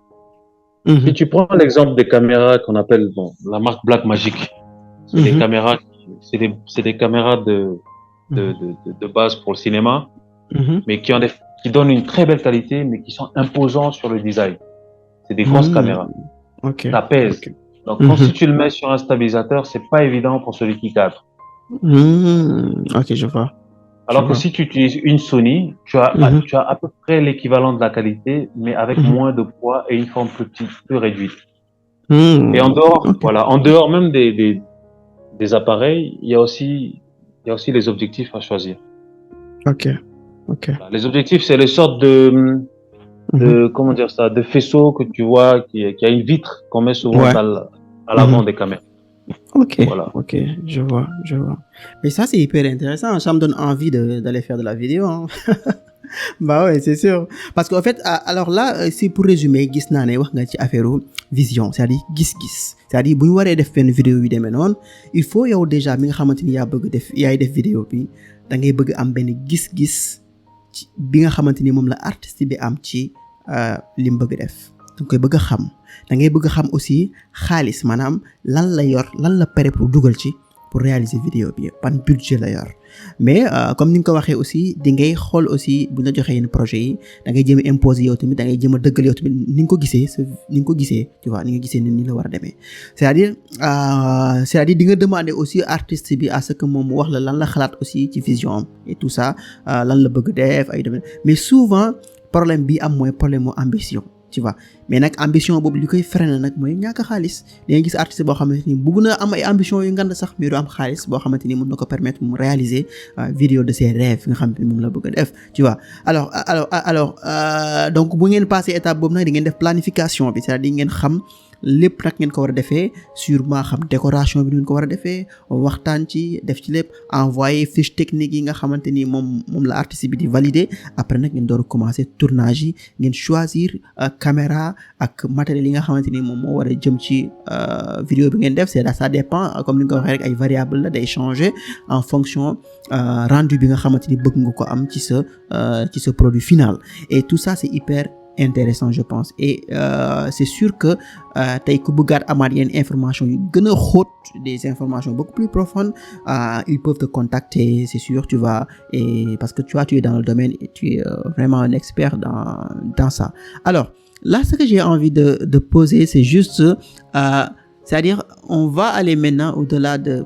Si tu prends l'exemple des caméras qu'on appelle la marque Blackmagic, c'est des caméras, c'est des caméras de base pour le cinéma, mais qui donnent une très belle qualité, mais qui sont imposants sur le design. C'est des grosses caméras. Okay. Ça pèse. Okay. Donc, si tu le mets sur un stabilisateur, c'est pas évident pour celui qui cadre. Ok, je vois. Alors que si tu utilises une Sony, tu as à peu près l'équivalent de la qualité, mais avec moins de poids et une forme plus petite, plus réduite. Et en dehors, en dehors même des appareils, il y a aussi les objectifs à choisir. Ok. Les objectifs, c'est les sortes de comment dire ça, de faisceaux que tu vois, qui a une vitre qu'on met souvent à l'avant des caméras. Ok, je vois. Mais ça, c'est hyper intéressant. Ça me donne envie d'aller faire de la vidéo. Hein. Bah ouais, c'est sûr. Parce qu'en fait, alors là, c'est pour résumer, gis naa ne wax nga ci affaire vision, c'est-à-dire gis-gis. C'est-à-dire bu ñu waree def benn vidéo yu demee noonu, il faut yow déjà mi nga xamante ni yaay def vidéo bi, da ngay bëgg am benn gis-gis bi nga xamante ni moom la artiste bi am ci li mu bëgg def. da nga koy bëgg a xam. Da ngay bëgg a xam aussi xaalis, maanaam lan la pare pour dugal ci pour réaliser vidéo bi, ban budget la yor. Mais comme ni nga ko waxee aussi di ngay xool aussi bu ñu la joxee yenn projet yi da ngay jéem a imposer yow tamit, da ngay jéem a dëggal yow tamit ni nga ko gisee tu vois, ni nga gisee ni la war a demee. C'est-à-dire di nga demander aussi artiste bi à ce que moom mu wax la lan la xalaat aussi ci vision am et tout ça, lan la bëgg def ay demee. Mais souvent problème bi am mooy problème mu ambition. Tu vois, mais nag ambition boobu li koy freiner nag mooy ñàkk xaalis. da ngay gis artiste boo xamante ni bëgg na am ay ambition yu ngand sax mais du am xaalis boo xamante ni mën na ko permettre mu réaliser vidéo de ses rêves nga xamante ni moom la bëgg a def, tu vois. Alors donc bu ngeen passé étape boobu nag di ngeen def planification bi, c'est-à-dire ngeen xam lépp nag ngeen ko war a defee, sûrement xam décoration bi ngeen ko war a defee, waxtaan ci def ci lépp, envoyer fiche technique yi nga xamante ni moom la artiste bi di valider. Après nag ngeen door a commencer tournage yi, ngeen choisir caméra ak matériel yi nga xamante ni moom moo war a jëm ci vidéo bi ngeen def. Ça dépend, comme ni nga ko waxee rek, ay variable la day changer en fonction rendu bi nga xamante ni bëgg nga ko am ci sa produit final. Et tout ça c'est hyper intéressant, je pense. Et c'est sûr que tey ku bëggaat amaat yenn information yu gën a xóot, des informations beaucoup plus profondes, ils peuvent te contacter, c'est sûr, tu vas, et parce que tu es dans le domaine et tu es vraiment un expert dans ça. Alors là, ce que j'ai envie de poser, c'est juste c'est-à-dire on va aller maintenant au-delà de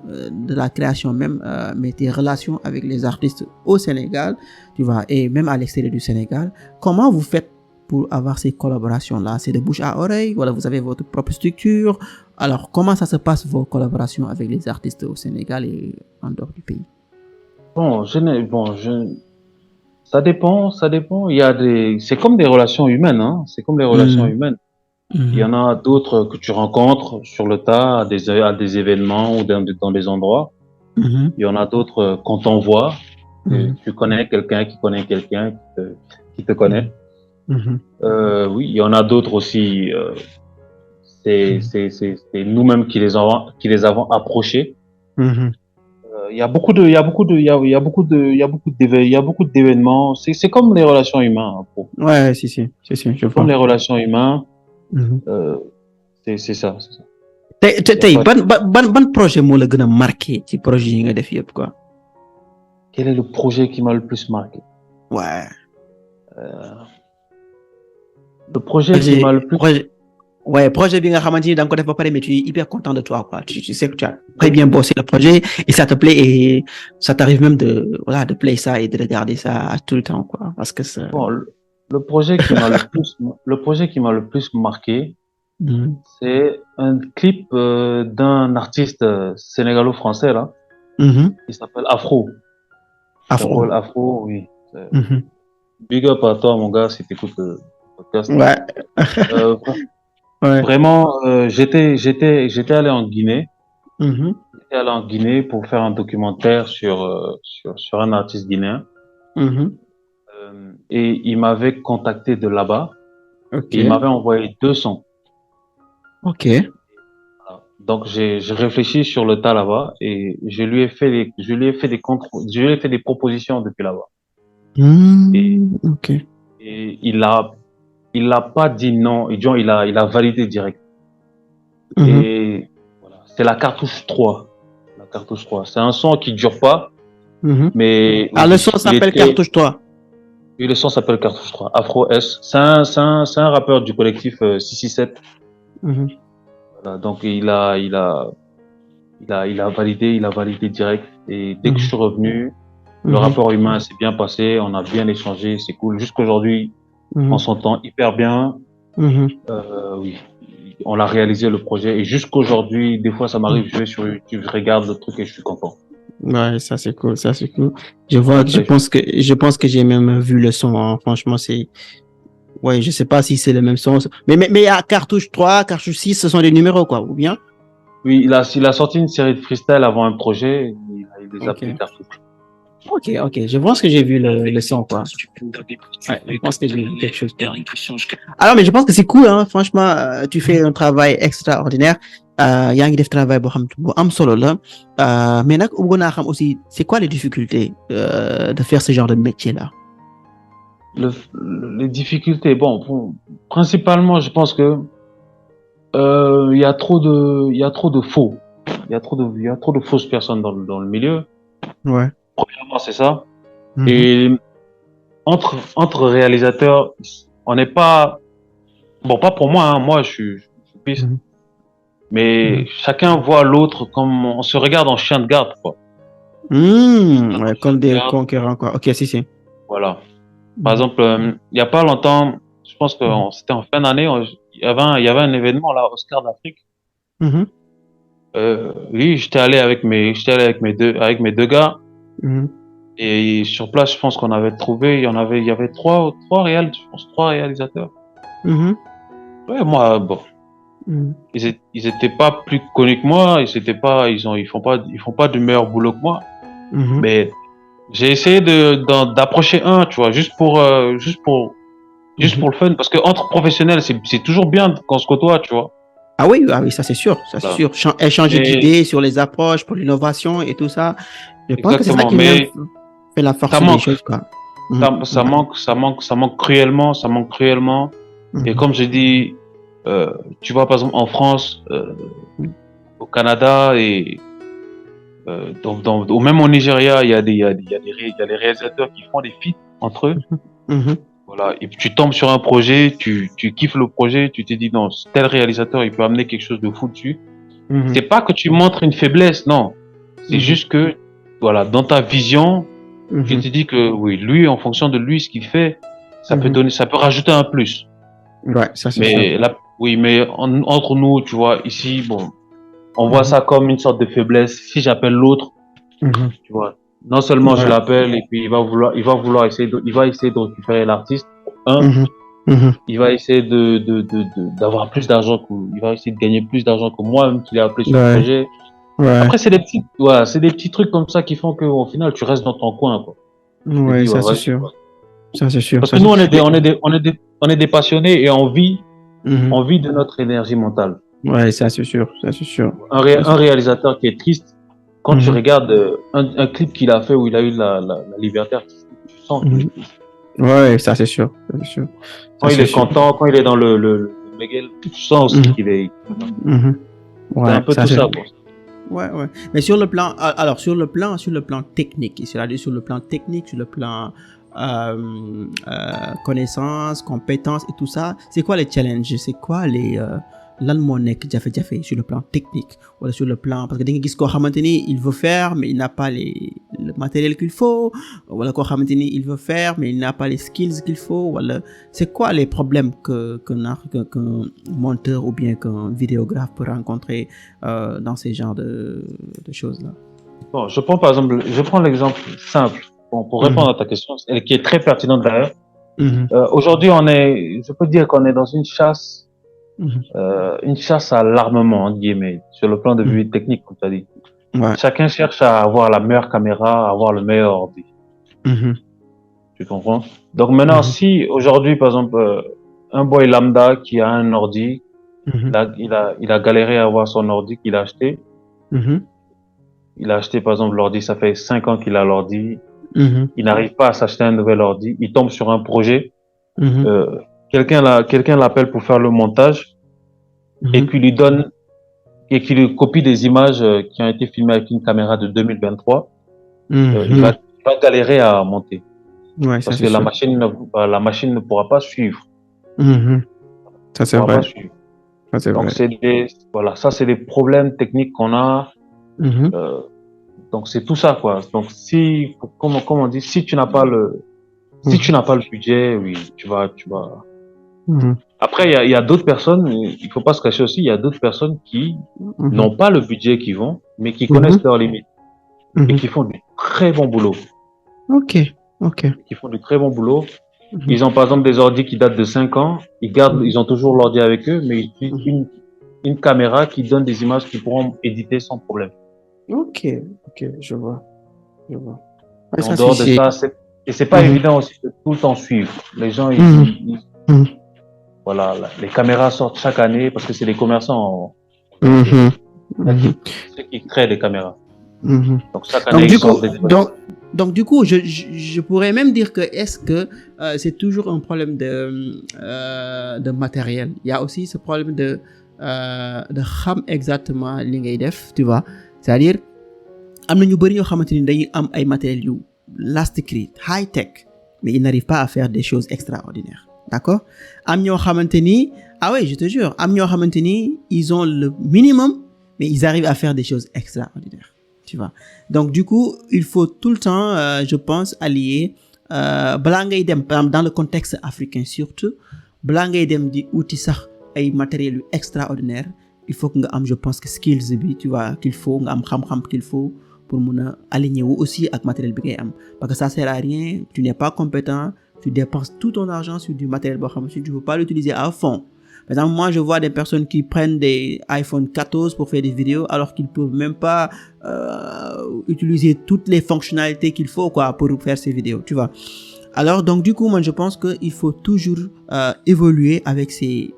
la création même, mais tes relations avec les artistes au Sénégal, tu vois, et même à l'extérieur du Sénégal. Comment vous faites pour avoir ces collaborations-là? C'est de bouche à oreille? Voilà, vous avez votre propre structure. Alors, comment ça se passe, vos collaborations avec les artistes au Sénégal et en dehors du pays? Ça dépend. C'est comme des relations humaines, hein. C'est comme les relations humaines. Il y en a d'autres que tu rencontres sur le tas, à des événements ou dans des endroits. Il y en a d'autres qu'on t'envoie. Tu connais quelqu'un qui connaît quelqu'un qui te connaît. Oui, il y en a d'autres aussi. C'est nous-mêmes qui les avons approchés. Il y a beaucoup d'événements. C'est comme les relations humaines. Ouais, si, je vois. Comme les relations humaines. C'est ça. Tey ban projet moo la gën a marqué ci projet yi nga def yëpp quoi? Quel est le projet qui m'a le plus marqué? Ouais. Le projet qui m'a le plus... projet bi nga xamante ni da nga ko def ba pare mais tu es hyper content de toi, quoi. Tu sais que tu as très bien bossé le projet et ça te plaît et ça t'arrive même de play ça et de regarder ça tout le temps, quoi. Parce que c'est... Bon, le projet qui m'a le plus marqué, c'est un clip d'un artiste sénégalo-français, là. Il s'appelle Afro. Afro. Afro, oui. Big up à toi, mon gars, si t'écoutes le podcast. Ouais. Vraiment, j'étais allé en Guinée. J'étais allé en Guinée pour faire un documentaire sur un artiste guinéen. Et il m'avait contacté de là-bas. Okay. Et il m'avait envoyé 2 sons. Ok. Voilà. Donc j'ai réfléchi sur le tas là-bas et je lui ai fait des propositions depuis là-bas. Ok. Et il a pas dit non, il a validé direct. Et voilà, c'est la cartouche 3. La cartouche 3. C'est un son qui dure pas. Mais le son s'appelle Cartouche 3. Oui, le son s'appelle Cartouche 3. Afro S. C'est un rappeur du collectif 667. Voilà, donc il a validé direct. Et dès que je suis revenu, le rapport humain s'est bien passé, on a bien échangé, c'est cool. Jusqu'aujourd'hui, on s'entend hyper bien. Oui, on a réalisé le projet et jusqu'aujourd'hui, des fois ça m'arrive, je vais sur YouTube, je regarde le truc et je suis content. Ouais, ça c'est cool. Je pense que j'ai même vu le son, hein. Franchement, ouais, je sais pas si c'est le même son. Mais il y a cartouche 3, cartouche 6, ce sont des numéros, quoi, ou bien? Oui, il a sorti une série de freestyle avant un projet, il les a appelés cartouches. Ok, je pense que j'ai vu le son, quoi. Ouais, je pense que j'ai vu quelque chose. Alors, mais je pense que c'est cool, hein. Franchement, tu fais un travail extraordinaire. Yaa ngi def travail boo xam bu am solo la. Mais nag bëggoon naa xam aussi, c'est quoi les difficultés de faire ce genre de métier-là? Les difficultés, bon, principalement, je pense que il y a trop de faux. Il y a trop de fausses personnes dans le milieu. Ouais. Premièrement, c'est ça. Et entre réalisateurs, on n'est pas, bon, pas pour moi, hein, moi je suis piste. Mais chacun voit l'autre comme on se regarde en chien de garde, quoi. Ouais, comme des conquérants, quoi. Ok, si. Voilà. Par exemple, il y a pas longtemps, je pense que c'était en fin d'année, il y avait un événement là, Oscar d'Afrique. Oui, j'étais allé avec mes deux gars. Et sur place, je pense qu'on avait trouvé, il y avait trois réalisateurs. Ouais, moi, bon. Ils étaient pas plus connus que moi, ils font pas du meilleur boulot que moi. Mais j'ai essayé d'approcher un, tu vois, juste pour le fun, parce que entre professionnels, c'est toujours bien qu'on se côtoie, tu vois. Ah oui, ça c'est sûr, échanger d'idées sur les approches pour l'innovation et tout ça. Je pense que c'est ça qui fait la force des choses, quoi. Ça manque cruellement. Et comme je dis, tu vois, par exemple, en France, au Canada et ou même au Nigeria, il y a des réalisateurs qui font des feats entre eux. Voilà. Et puis tu tombes sur un projet, tu kiffes le projet, tu te dis non, tel réalisateur, il peut amener quelque chose de fou dessus. C'est pas que tu montres une faiblesse, non. C'est juste que, voilà, dans ta vision, tu te dis que oui, lui, en fonction de lui, ce qu'il fait, ça peut rajouter un plus. Ouais, ça c'est sûr. Là, oui, mais entre nous, tu vois, ici, bon, on voit ça comme une sorte de faiblesse. Si j'appelle l'autre, tu vois, non seulement je l'appelle et puis il va essayer de récupérer l'artiste. Il va essayer d'avoir plus d'argent il va essayer de gagner plus d'argent que moi, même qu'il est appelé sur le projet. Après, c'est des petits trucs comme ça qui font qu'au final, tu restes dans ton coin, quoi. Ouais, ça c'est sûr. Ça c'est sûr. Parce que nous, on est des passionnés et on vit de notre énergie mentale. Ouais, ça c'est sûr. Un réalisateur qui est triste, quand tu regardes un clip qu'il a fait où il a eu la liberté artistique, tu sens qu'il est triste. Ouais, ça c'est sûr. Quand il est content, quand il est dans le Miguel, tu sens aussi qu'il est. Ouais, c'est un peu tout ça, quoi. Ouais. Mais sur le plan technique, c'est-à-dire sur le plan technique, sur le plan connaissances, compétences et tout ça, c'est quoi les challenges, c'est quoi les lan moo nekk jafe-jafe sur le plan technique wala sur le plan parce que da nga gis koo xamante ni il veut faire mais il n'a pas le matériel qu'il faut wala koo xamante ni il veut faire mais il n'a pas les skills qu'il faut wala c'est quoi les problèmes qu'un monteur ou bien qu'un vidéographe peut rencontrer dans ces genres de choses là. Bon, je prends l'exemple simple pour répondre à ta question et qui est très pertinente d'ailleurs. Aujourd'hui je peux dire qu'on est dans une chasse à l'armement, entre guillemets, sur le plan de vue technique, comme tu as dit. Ouais. Chacun cherche à avoir la meilleure caméra, à avoir le meilleur ordi. Tu comprends? Donc maintenant, si aujourd'hui, par exemple, un boy lambda qui a un ordi, il a galéré à avoir son ordi qu'il a acheté. Il a acheté, par exemple, l'ordi, ça fait 5 ans qu'il a l'ordi. Il n'arrive pas à s'acheter un nouvel ordi. Il tombe sur un projet. Quelqu'un l'appelle pour faire le montage et qui lui copie des images qui ont été filmées avec une caméra de 2023. Il va galérer à monter. Ouais, parce que la machine ne pourra pas suivre. Ça c'est vrai. Ça, c'est donc vrai. Ça c'est des problèmes techniques qu'on a. Donc c'est tout ça quoi. Donc comme on dit, si tu n'as pas le budget, oui, tu vas. Après il y a d'autres personnes, il faut pas se cacher aussi, il y a d'autres personnes qui n'ont pas le budget qui vont, mais qui connaissent leurs limites et qui font du très bon boulot. OK. Qui font du très bon boulot. Ils ont par exemple des ordis qui datent de 5 ans, ils ont toujours l'ordi avec eux, mais ils utilisent une caméra qui donne des images qu'ils pourront éditer sans problème. OK, je vois. Ouais, en dehors de ça, c'est pas évident aussi de tout le temps suivre. Les gens, voilà, les caméras sortent chaque année parce que c'est les commerçants ceux qui créent les caméras. Donc chaque année, donc du coup, je pourrais même dire que est-ce que c'est toujours un problème de matériel. Il y a aussi ce problème de xam exactement li ngay def, tu vois. C'est-à-dire am na ñu bari ñoo xamante ni dañuy am ay matériel yu last cri high tech mais ils n'arrivent pas à faire des choses extraordinaires. D'accord? Am ñoo xamante ni je te jure, am ñoo xamante ni ils ont le minimum mais ils arrivent à faire des choses extraordinaires. Tu vois. Donc du coup, il faut tout le temps je pense allier balaa ngay dem par exemple dans le contexte africain surtout balaa ngay dem di outil sax ay matériel yu extraordinaire, il faut que nga am je pense que skills bi tu vois qu'il faut nga am xam-xam qu'il faut pour mun a aligner wu aussi ak matériel bi ngay am parce que ça sert à rien, tu n'es pas compétent, tu dépenses tout ton argent sur du matériel boo xam ne tu ne veux pas l'utiliser à fond. Par exemple, moi je vois des personnes qui prennent des iPhone 14 pour faire des vidéos alors qu'ils peuvent même pas utiliser toutes les fonctionnalités qu'il faut quoi pour faire ces vidéos, tu vois. Alors donc du coup moi je pense que il faut toujours évoluer avec ses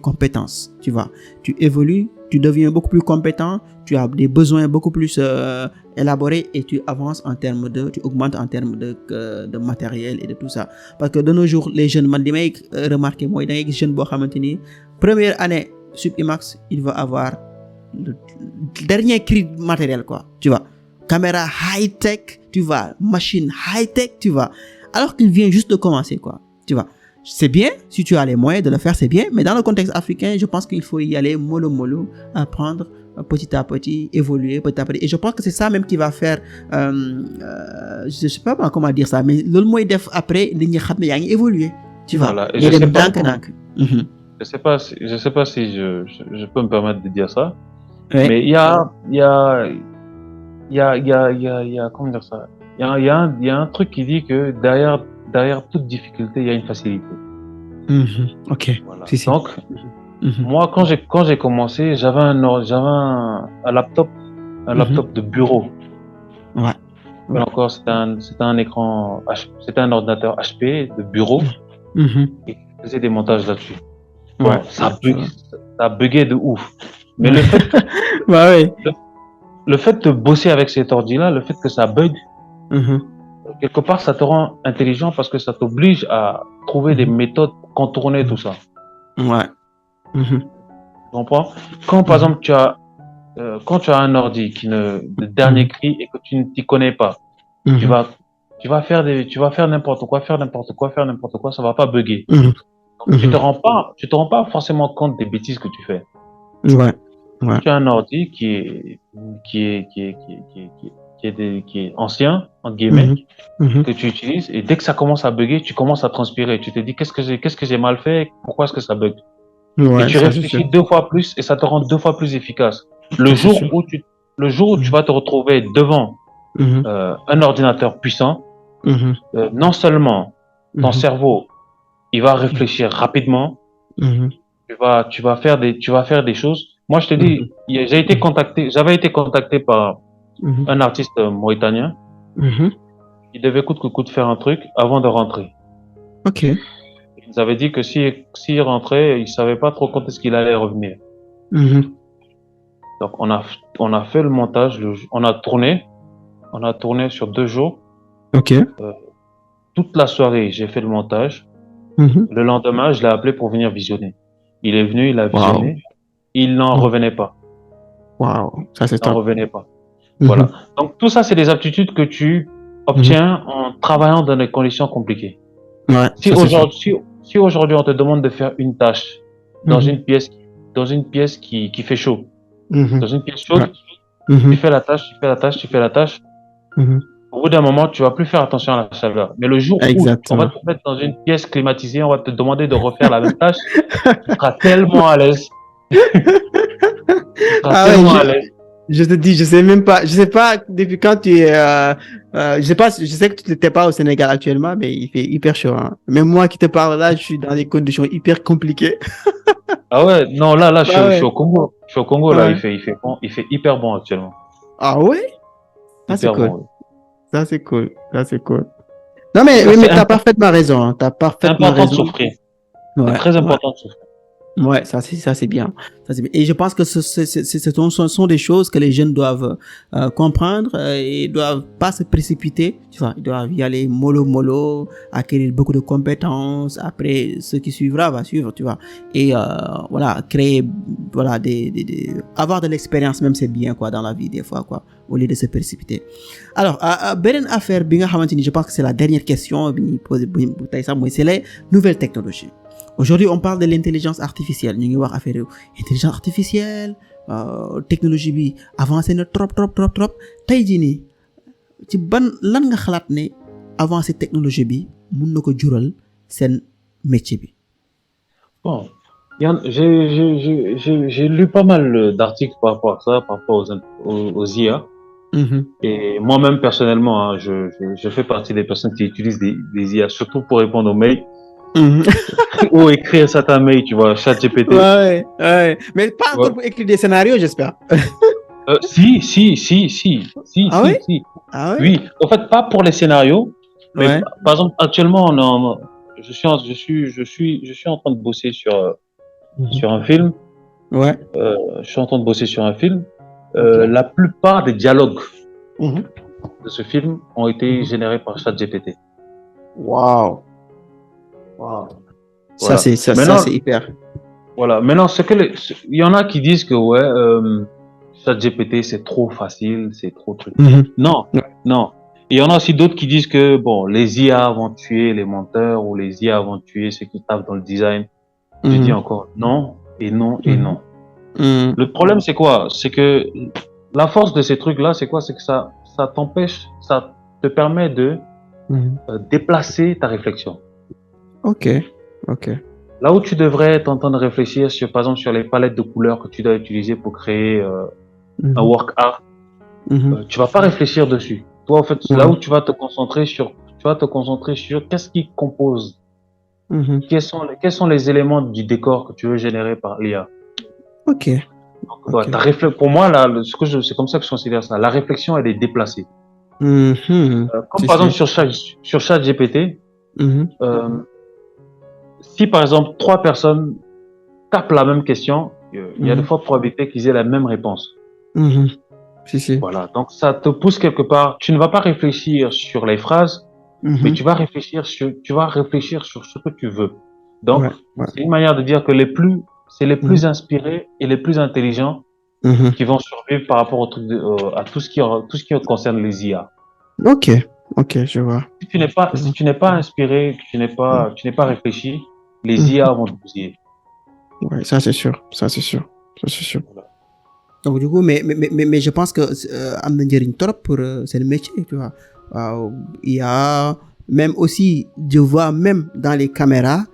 compétences, tu vois. Tu évolues, tu deviens beaucoup plus compétent, tu as des besoins beaucoup plus élaborés et tu avances tu augmentes en termes de matériel et de tout ça. Parce que de nos jours les jeunes man li may remarquer mooy da ngay gis jeune boo xamante ni première année Sub IMAX il va avoir le dernier cri matériel quoi, tu vois. Caméra high tech, tu vois, machine high tech, tu vois. Alors qu'il vient juste de commencer, quoi. Tu vois. C'est bien, si tu as les moyens de le faire, c'est bien. Mais dans le contexte africain, je pense qu'il faut y aller mollo, apprendre petit à petit, évoluer petit à petit. Et je pense que c'est ça même qui va faire, je sais pas comment dire ça, mais le moyen def après, évoluer. Tu vois. Voilà. Je sais pas si je peux me permettre de dire ça. Ouais. Mais il y a comment dire ça? Il y a un truc qui dit que derrière toute difficulté, il y a une facilité. OK. Voilà. Donc, moi, quand j'ai commencé, j'avais un laptop de bureau. Ouais. Mais encore, c'était un écran, c'était un ordinateur HP de bureau. Et je faisais des montages là-dessus. Bon, ouais. Ça buguait de ouf. Mais le fait, le fait de bosser avec cet ordi-là, le fait que ça bug, quelque part, ça te rend intelligent parce que ça t'oblige à trouver des méthodes pour contourner tout ça. Ouais. Tu comprends? Quand, par exemple, quand tu as un ordi de dernier cri et que tu ne t'y connais pas, tu tu vas faire n'importe quoi, ça va pas bugger. Mhm. Donc, tu te rends pas forcément compte des bêtises que tu fais. Ouais. Tu as un ordi qui est ancien, entre guillemets, que tu utilises, et dès que ça commence à bugger, tu commences à transpirer. Tu te dis, qu'est-ce que j'ai mal fait? Pourquoi est-ce que ça bug? Et tu Ça, c'est sûr. réfléchis 2 fois plus et ça te rend 2 fois plus efficace. Ça, c'est sûr. Le jour où tu vas te retrouver devant un ordinateur puissant, non seulement ton cerveau, il va réfléchir rapidement, tu vas faire des choses. Moi, je te dis, j'avais été contacté par un artiste mauritanien. Il devait coûte que coûte faire un truc avant de rentrer. Ok. Il nous avait dit que s'il rentrait, il savait pas trop quand est-ce qu'il allait revenir. Donc, on a fait le montage, on a tourné sur 2 jours. Ok. Toute la soirée, j'ai fait le montage. Le lendemain, je l'ai appelé pour venir visionner. Il est venu, il a visionné. Il n'en revenait pas. Waouh, ça c'est Il n'en top. revenait pas. Voilà. Donc, tout ça, c'est des aptitudes que tu obtiens en travaillant dans des conditions compliquées. Ouais, Si aujourd'hui, on te demande de faire une tâche dans une pièce qui fait chaud, dans une pièce chaude, tu fais la tâche. Au bout d'un moment, tu vas plus faire attention à la chaleur. Mais le jour où on va te mettre dans une pièce climatisée, on va te demander de refaire la même tâche, tu seras tellement à l'aise. Je te dis, je sais pas depuis quand tu es, je sais que tu n'étais pas au Sénégal actuellement, mais il fait hyper chaud, hein. Même moi qui te parle là, je suis dans des conditions hyper compliquées. Ah ouais, non, là, je suis au Congo. Je suis au Congo, là, il fait hyper bon actuellement. Ah ouais? Ça, c'est cool. Bon. Ça, c'est cool. Non, mais t'as parfaitement raison, hein. T'as parfaitement raison. C'est important de souffrir. C'est très important de souffrir. Ouais, ça c'est bien. Et je pense que ce sont des choses que les jeunes doivent comprendre et doivent pas se précipiter, tu vois. Ils doivent y aller mollo, acquérir beaucoup de compétences. Après, ce qui suivra va suivre, tu vois. Et voilà, créer, voilà, avoir de l'expérience même, c'est bien, quoi, dans la vie des fois, quoi, au lieu de se précipiter. Alors, beneen affaire bi nga xamanteni, je pense que c'est la dernière question bi ñuy poser tay sax mooy c'est les nouvelles technologies. Aujourd'hui, on parle de l'intelligence artificielle. Ñu ngi wax affaire intelligence artificielle, technologie bi avancé na trop. Tey jii nii ci lan nga xalaat ne avancé technologie bi mun na ko jural seen métier bi. Bon, j'ai lu pas mal d'articles par rapport à ça, par rapport aux IA. Et moi-même personnellement, hein, je fais partie des personnes qui utilisent des IA surtout pour répondre aux mails. Ou écrire certains mails, tu vois, ChatGPT. Ouais. Mais pas encore pour écrire des scénarios, j'espère. Si. Ah ouais? Oui, en fait, pas pour les scénarios. Mais par exemple, actuellement, je suis en train de bosser sur un film. Ouais. Je suis en train de bosser sur un film. La plupart des dialogues de ce film ont été générés par ChatGPT. Wow. Voilà. Ça c'est hyper. Voilà. Maintenant, il y en a qui disent que ChatGPT c'est trop facile, c'est trop truc. Non. Et il y en a aussi d'autres qui disent que bon, les IA vont tuer les monteurs ou les IA vont tuer ceux qui tapent dans le design. Je dis encore non et non et non. Le problème c'est quoi? C'est que la force de ces trucs-là, c'est quoi? C'est que ça te permet de déplacer ta réflexion. Ok. Là où tu devrais être en train de réfléchir par exemple, sur les palettes de couleurs que tu dois utiliser pour créer un work art, tu vas pas réfléchir dessus. Toi, en fait, c'est là où tu vas te concentrer sur qu'est-ce qui compose, quels sont les éléments du décor que tu veux générer par l'IA. Ok. Donc, pour moi, là, c'est comme ça que je considère ça. La réflexion, elle est déplacée. Comme par exemple sur ChatGPT, si par exemple 3 personnes tapent la même question, il y a de fortes probabilités qu'ils aient la même réponse. Si. Voilà, donc ça te pousse quelque part. Tu ne vas pas réfléchir sur les phrases, mais tu vas réfléchir sur ce que tu veux. Donc, c'est une manière de dire que les plus inspirés et les plus intelligents qui vont survivre par rapport à tout ce qui concerne les IA. Ok. Ok, je vois. Si tu n'es pas inspiré, que tu n'es pas réfléchi, les IA vont te bousiller. Ouais, ça c'est sûr. Ça c'est sûr. Ça c'est sûr. Voilà. Donc du coup, mais je pense que am na njëriñ trop pour c'est le métier, tu vois. Waaw, il y a même aussi, je vois même dans les caméras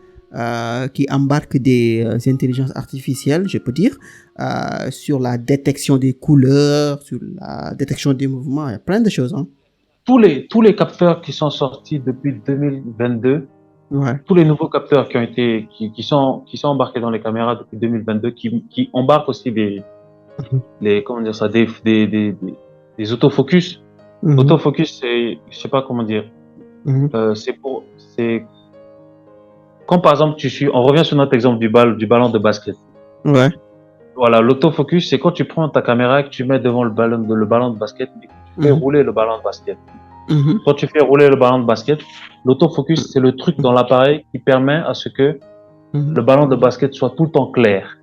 qui embarquent des intelligences artificielles, je peux dire, sur la détection des couleurs, sur la détection des mouvements, il y a plein de choses, hein. Tous les capteurs qui sont sortis depuis 2022, Ouais. tous les nouveaux capteurs qui sont embarqués dans les caméras depuis 2022, qui embarquent aussi comment dire ça, des autofocus. Autofocus, je sais pas comment dire. C'est quand par exemple on revient sur notre exemple du ballon de basket. Ouais. Voilà, l'autofocus, c'est quand tu prends ta caméra et que tu mets devant le ballon de basket et que tu fais rouler le ballon de basket. Quand tu fais rouler le ballon de basket, l'autofocus, c'est le truc dans l'appareil qui permet à ce que le ballon de basket soit tout le temps clair.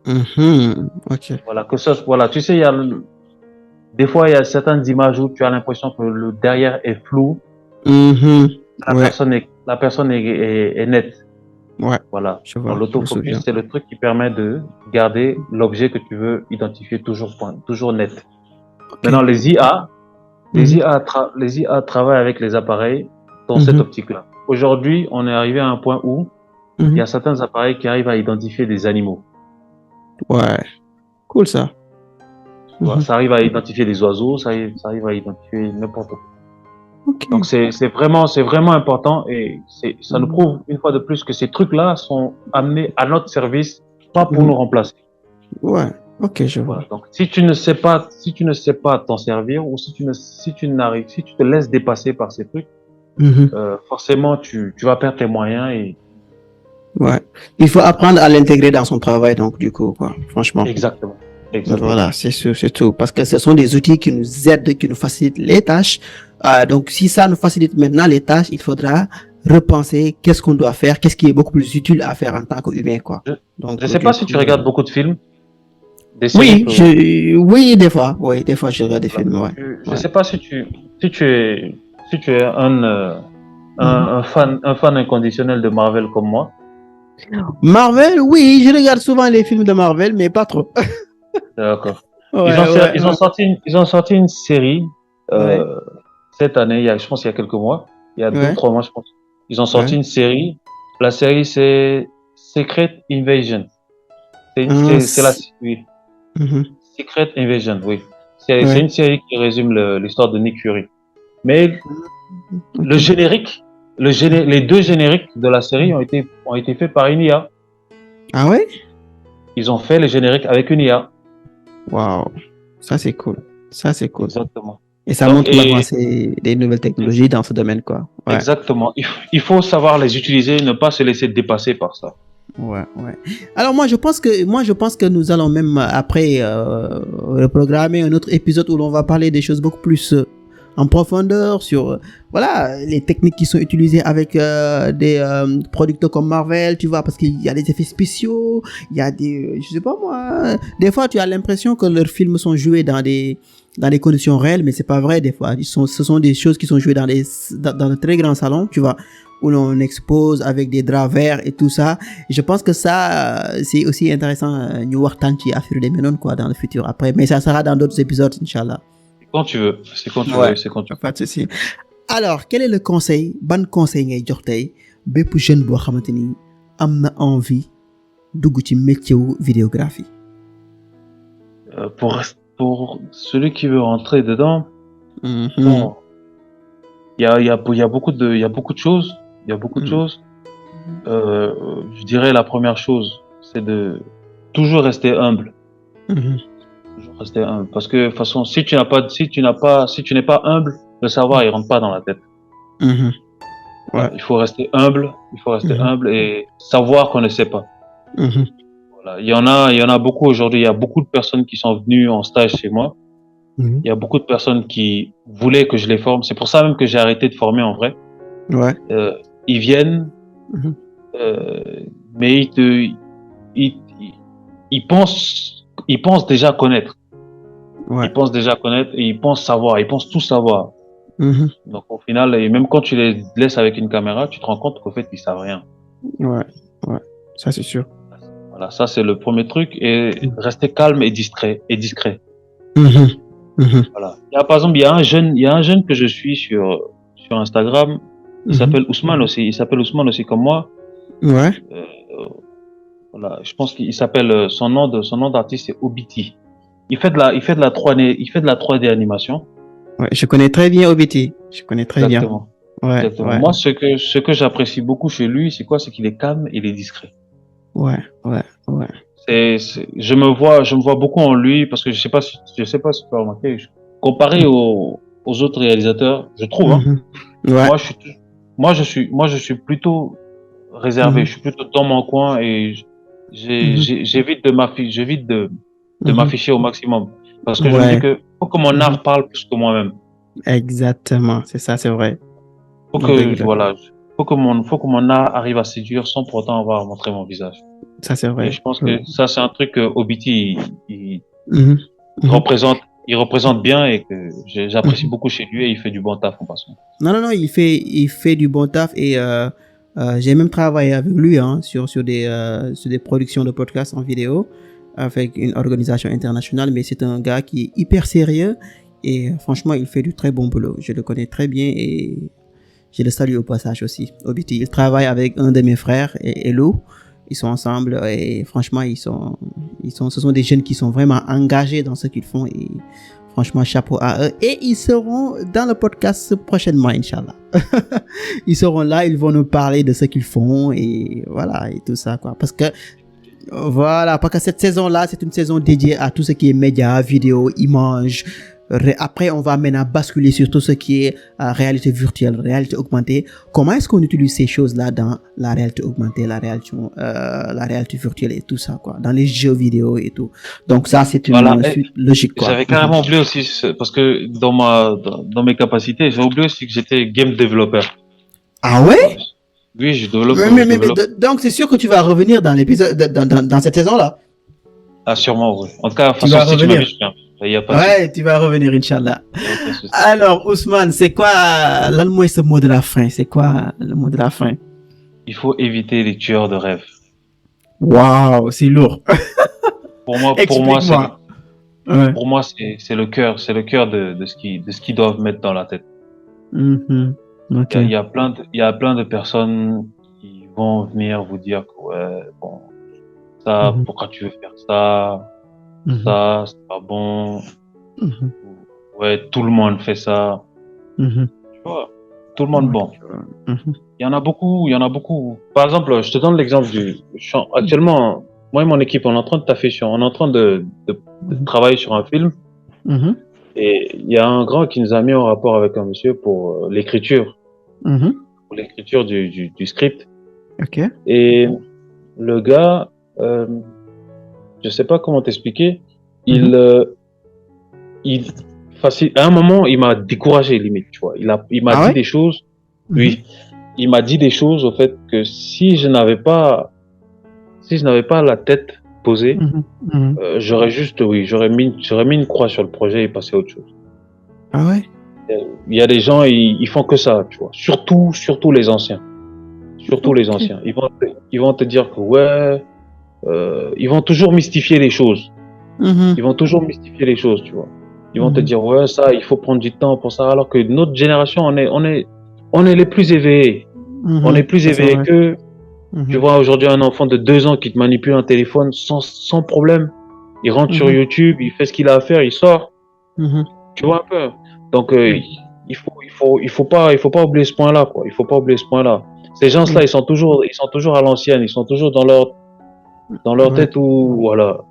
Ok. Voilà, tu sais, des fois, il y a certaines images où tu as l'impression que le derrière est flou. La personne est nette. Ouais. Voilà. Je vois. L'autofocus, c'est le truc qui permet de garder l'objet que tu veux identifier toujours net. Okay. Maintenant, les IA travaillent avec les appareils dans cette optique-là. Aujourd'hui, on est arrivé à un point où il y a certains appareils qui arrivent à identifier des animaux. Ouais. Cool ça. Ça arrive à identifier des oiseaux, ça arrive à identifier n'importe quoi. Okay. Donc c'est vraiment important et ça nous prouve une fois de plus que ces trucs-là sont amenés à notre service, pas pour nous remplacer. Ouais. Ok, je vois. Voilà. Donc si tu ne sais pas t'en servir ou si tu te laisses dépasser par ces trucs, forcément tu vas perdre tes moyens et. Ouais. Il faut apprendre à l'intégrer dans son travail, donc du coup, quoi. Franchement. Exactement. Voilà, c'est sûr, c'est tout. Parce que ce sont des outils qui nous aident, qui nous facilitent les tâches. Donc, si ça nous facilite maintenant les tâches, il faudra repenser qu'est-ce qu'on doit faire, qu'est-ce qui est beaucoup plus utile à faire en tant qu'humain, quoi. Donc, je sais pas si tu regardes beaucoup de films. Des séries, oui, des fois. Oui, des fois, je regarde des films, ouais. Je sais pas si tu es un fan inconditionnel de Marvel comme moi. Marvel, oui, je regarde souvent les films de Marvel, mais pas trop. D'accord. Ils ont sorti une série cette année, je pense il y a quelques mois, il y a 2-3 mois, je pense. Ils ont sorti une série. La série, c'est Secret Invasion. C'est la oui. Secret Invasion, oui. C'est une série qui résume l'histoire de Nick Fury. Mais le générique, les 2 génériques de la série ont été faits par une IA. Ah ouais? Ils ont fait les génériques avec une IA. Waouh, ça c'est cool. Ça c'est cool. Exactement. Et ça montre l'avancée des nouvelles technologies dans ce domaine, quoi. Ouais. Exactement. Il faut savoir les utiliser, ne pas se laisser dépasser par ça. Ouais. Alors moi je pense que nous allons même après reprogrammer un autre épisode où l'on va parler des choses beaucoup plus en profondeur sur les techniques qui sont utilisées avec des producteurs comme Marvel, tu vois, parce qu'il y a des effets spéciaux, il y a je sais pas moi, des fois tu as l'impression que leurs films sont joués dans des conditions réelles, mais c'est pas vrai des fois. Ce sont des choses qui sont jouées dans de très grands salons, tu vois, où l'on expose avec des draps verts et tout ça. Et je pense que ça, c'est aussi intéressant, ñu waxtaan ci affaire des menottes, quoi, dans le futur après. Mais ça sera dans d'autres épisodes, Inch'Allah. Quand tu veux. C'est quand tu veux. Pas de souci. Alors, quel est le conseil, ban conseil ngay jox tey bépp jeune boo xamante ni am na envie dugg ci métier wu vidéographie? Pour celui qui veut rentrer dedans, bon, il y a beaucoup de choses. Je dirais la première chose, c'est de toujours rester humble. Toujours rester humble. Parce que de toute façon, si tu n'es pas humble, le savoir il rentre pas dans la tête. Voilà, il faut rester humble. Et savoir qu'on ne sait pas. Voilà, il y en a beaucoup aujourd'hui. Il y a beaucoup de personnes qui sont venues en stage chez moi. Il y a beaucoup de personnes qui voulaient que je les forme. C'est pour ça même que j'ai arrêté de former en vrai. Ils viennent, mais ils pensent déjà connaître. Ils pensent déjà connaître et ils pensent savoir. Ils pensent tout savoir. Donc au final, et même quand tu les laisses avec une caméra, tu te rends compte qu'au fait, ils savent rien. Ouais, ça c'est sûr. Voilà, ça c'est le premier truc. Et rester calme et discret. Voilà. Par exemple, il y a un jeune que je suis sur Instagram. Il s'appelle Ousmane aussi. Il s'appelle Ousmane aussi comme moi. Ouais. Voilà. Je pense qu'il s'appelle son nom d'artiste c'est Obiti. Il fait de la 3D. Il fait de la 3D animation. Ouais, je connais très bien Obiti. Je connais très Exactement. bien. Ouais. Exactement. Ouais. Moi, ce que j'apprécie beaucoup chez lui, c'est quoi? C'est qu'il est calme et il est discret. Ouais. Je me vois beaucoup en lui parce que je sais pas si tu as remarqué, comparé aux autres réalisateurs, je trouve, hein. Ouais. Moi, je suis plutôt réservé. Je suis plutôt dans mon coin et j'évite de m'afficher au maximum parce que je me dis que faut que mon art parle plus que moi-même. Exactement. C'est ça, c'est vrai. Faut que mon art arrive à séduire sans pour autant avoir à montrer mon visage. Ça, c'est vrai. Et je pense que ça, c'est un truc que Obiti, il représente bien et que j'apprécie beaucoup chez lui et il fait du bon taf en passant. Non, il fait du bon taf et j'ai même travaillé avec lui sur des productions de podcasts en vidéo avec une organisation internationale, mais c'est un gars qui est hyper sérieux et franchement, il fait du très bon boulot. Je le connais très bien et je le salue au passage aussi. Obiti, il travaille avec un de mes frères, Hello. Ils sont ensemble et franchement, ce sont des jeunes qui sont vraiment engagés dans ce qu'ils font et franchement, chapeau à eux. Et ils seront dans le podcast prochainement, Inch'Allah. Ils seront là, ils vont nous parler de ce qu'ils font et voilà, et tout ça, quoi. Parce que cette saison-là, c'est une saison dédiée à tout ce qui est médias, vidéos, images. Après, on va maintenant basculer sur tout ce qui est réalité virtuelle, réalité augmentée. Comment est-ce qu'on utilise ces choses-là dans la réalité augmentée, la réalité virtuelle et tout ça, quoi, dans les jeux vidéo et tout. Donc ça, c'est une suite logique, quoi. J'avais carrément oublié aussi, parce que dans mes capacités, j'ai oublié aussi que j'étais game developer. Ah ouais? Oui, je développe. Donc c'est sûr que tu vas revenir dans l'épisode, dans cette saison-là. Ah, sûrement, oui. En tout cas, si tu m'invites, tu vas revenir, Inch'Allah. Alors, Ousmane, c'est quoi, ce mot de la fin? C'est quoi le mot de la fin? Il faut éviter les tueurs de rêves. Waouh, c'est lourd. Pour moi, c'est le cœur de ce qu'ils doivent mettre dans la tête. Okay. Il y a plein de personnes qui vont venir vous dire que ça, pourquoi tu veux faire ça, ça, c'est pas bon. Ouais, tout le monde fait ça. Tu vois, tout le monde bon. Il y en a beaucoup. Par exemple, je te donne l'exemple actuellement, moi et mon équipe, on est en train de taffer on est en train de travailler sur un film. Et il y a un grand qui nous a mis en rapport avec un monsieur pour l'écriture. Pour l'écriture du script. Ok. Et le gars, je sais pas comment t'expliquer, à un moment, il m'a découragé limite, tu vois. Il m'a dit des choses. Oui. Il m'a dit des choses au fait que si je n'avais pas la tête posée, j'aurais mis une croix sur le projet et passé à autre chose. Ah ouais? Il y a des gens, ils font que ça, tu vois. Surtout les anciens. Surtout les anciens. Ils vont te dire que ils vont toujours mystifier les choses. Ils vont toujours mystifier les choses, tu vois. Ils vont te dire ça, il faut prendre du temps pour ça, alors que notre génération, on est les plus éveillés. On est plus éveillés que tu vois aujourd'hui un enfant de 2 ans qui te manipule un téléphone sans problème. Il rentre sur YouTube, il fait ce qu'il a à faire, il sort. Tu vois un peu. Donc il faut pas oublier ce point-là, quoi. Il faut pas oublier ce point-là. Ces gens-là, ils sont toujours à l'ancienne, ils sont toujours dans leur tête où voilà.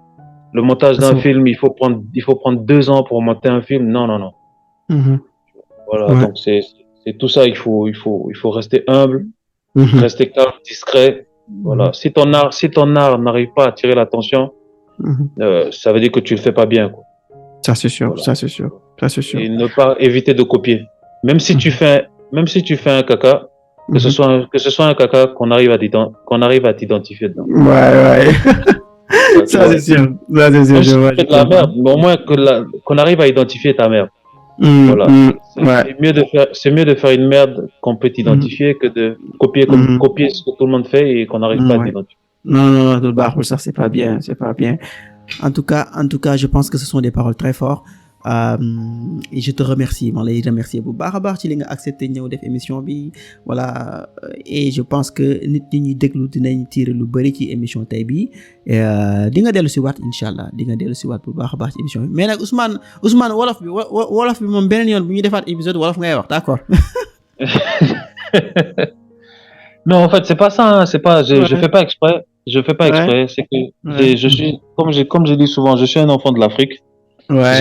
Le montage d'un film, il faut prendre 2 ans pour monter un film. Non. Voilà, donc c'est tout ça. Il faut rester humble, rester calme, discret. Voilà. Si ton art n'arrive pas à attirer l'attention, ça veut dire que tu le fais pas bien, quoi. Ça c'est sûr. Et ne pas éviter de copier. Même si tu fais un caca, que ce soit un caca qu'on arrive à t'identifier dedans. Ouais. Ça c'est sûr. Je fais de la merde, mais au moins qu'on arrive à identifier ta merde. Voilà. Ouais. C'est mieux de faire une merde qu'on peut identifier que de copier ce que tout le monde fait et qu'on n'arrive pas à t'identifier. Non, ça c'est pas bien, c'est pas bien. En tout cas, je pense que ce sont des paroles très fortes. Et je te remercie, ma lay remercier bu baax a baax ci li nga accepté ñëw def émission bi voilà et je pense que nit ñi déglu dinañ tirer lu bari ci émission tey bi di nga dellu si waat inshallah di nga dellu si waat bu baax a baax ci émission bi mais nag Ousmane wolof bi moom beneen yoon bu ñu defaat épisode wolof ngay wax d'accord. Non, en fait, c'est pas ça, hein, c'est pas, je fais pas exprès, c'est que je suis, comme je dis souvent, je suis un enfant de l'Afrique. Ouais.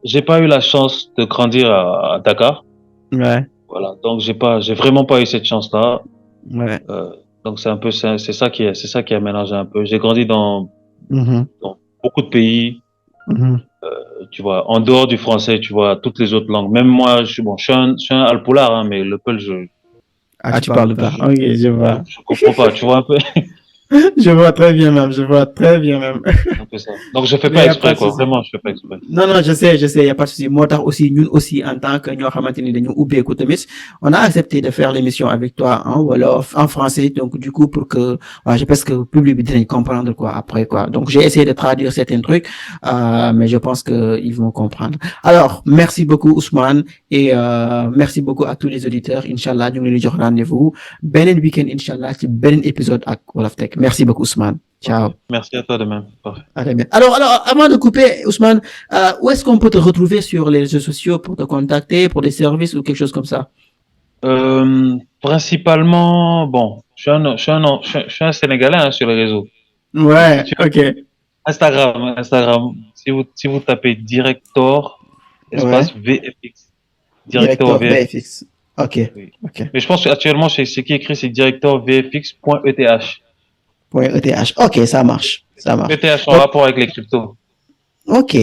J'ai pas eu la chance de grandir à Dakar. Ouais. Voilà. Donc, j'ai vraiment pas eu cette chance-là. Ouais. Donc, c'est ça qui a mélangé un peu. J'ai grandi dans beaucoup de pays. Tu vois, en dehors du français, tu vois, toutes les autres langues. Même moi, je suis un Alpulaar, hein, mais le Peul, tu parles pas. Ok, je vois. Je comprends pas, tu vois un peu. Je vois très bien même. Un peu ça. Donc je fais pas exprès, quoi. Vraiment, je fais pas exprès. Non, je sais, y a pas de souci. Moi, aussi, ñun aussi, en tant que ñoo xamanteni dañu ubbeeku tamit, on a accepté de faire l'émission avec toi en wolof, en français. Donc, du coup, pour que, je pense que le public va dinañ comprendre, quoi, après, quoi. Donc, j'ai essayé de traduire certains trucs, mais je pense que ils vont comprendre. Alors, merci beaucoup, Ousmane, et, merci beaucoup à tous les auditeurs. Inch'Allah, ñu ngi leen di jox rendez-vous. Benen week-end, Inch'Allah, ci benen épisode ak Wolof Tech. Merci beaucoup, Ousmane. Ciao. Merci à toi de même. Parfait. Alors, avant de couper, Ousmane, où est-ce qu'on peut te retrouver sur les réseaux sociaux pour te contacter, pour des services ou quelque chose comme ça? Principalement, bon, je suis un Sénégalais, hein, sur les réseaux. Ouais, ok. Instagram. Si vous tapez Director, espace VFX. Director VFX. Ok. Oui. Ok. Mais je pense qu'actuellement, ce qui est écrit, c'est directorvfx.eth. .eth. Ok, ça marche. ETH en rapport avec les cryptos. Ok.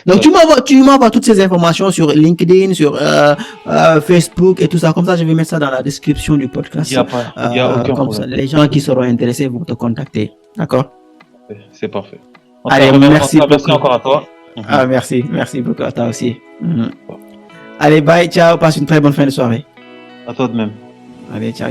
Donc, tu m'envoies toutes ces informations sur LinkedIn, sur Facebook et tout ça. Comme ça, je vais mettre ça dans la description du podcast. Il y a aucun comme problème. ça, les gens qui seront intéressés vont te contacter. D'accord? C'est parfait. Allez, merci beaucoup. Merci encore à toi. Merci beaucoup à toi aussi. Allez, bye, ciao, passe une très bonne fin de soirée. À toi de même. Allez, ciao.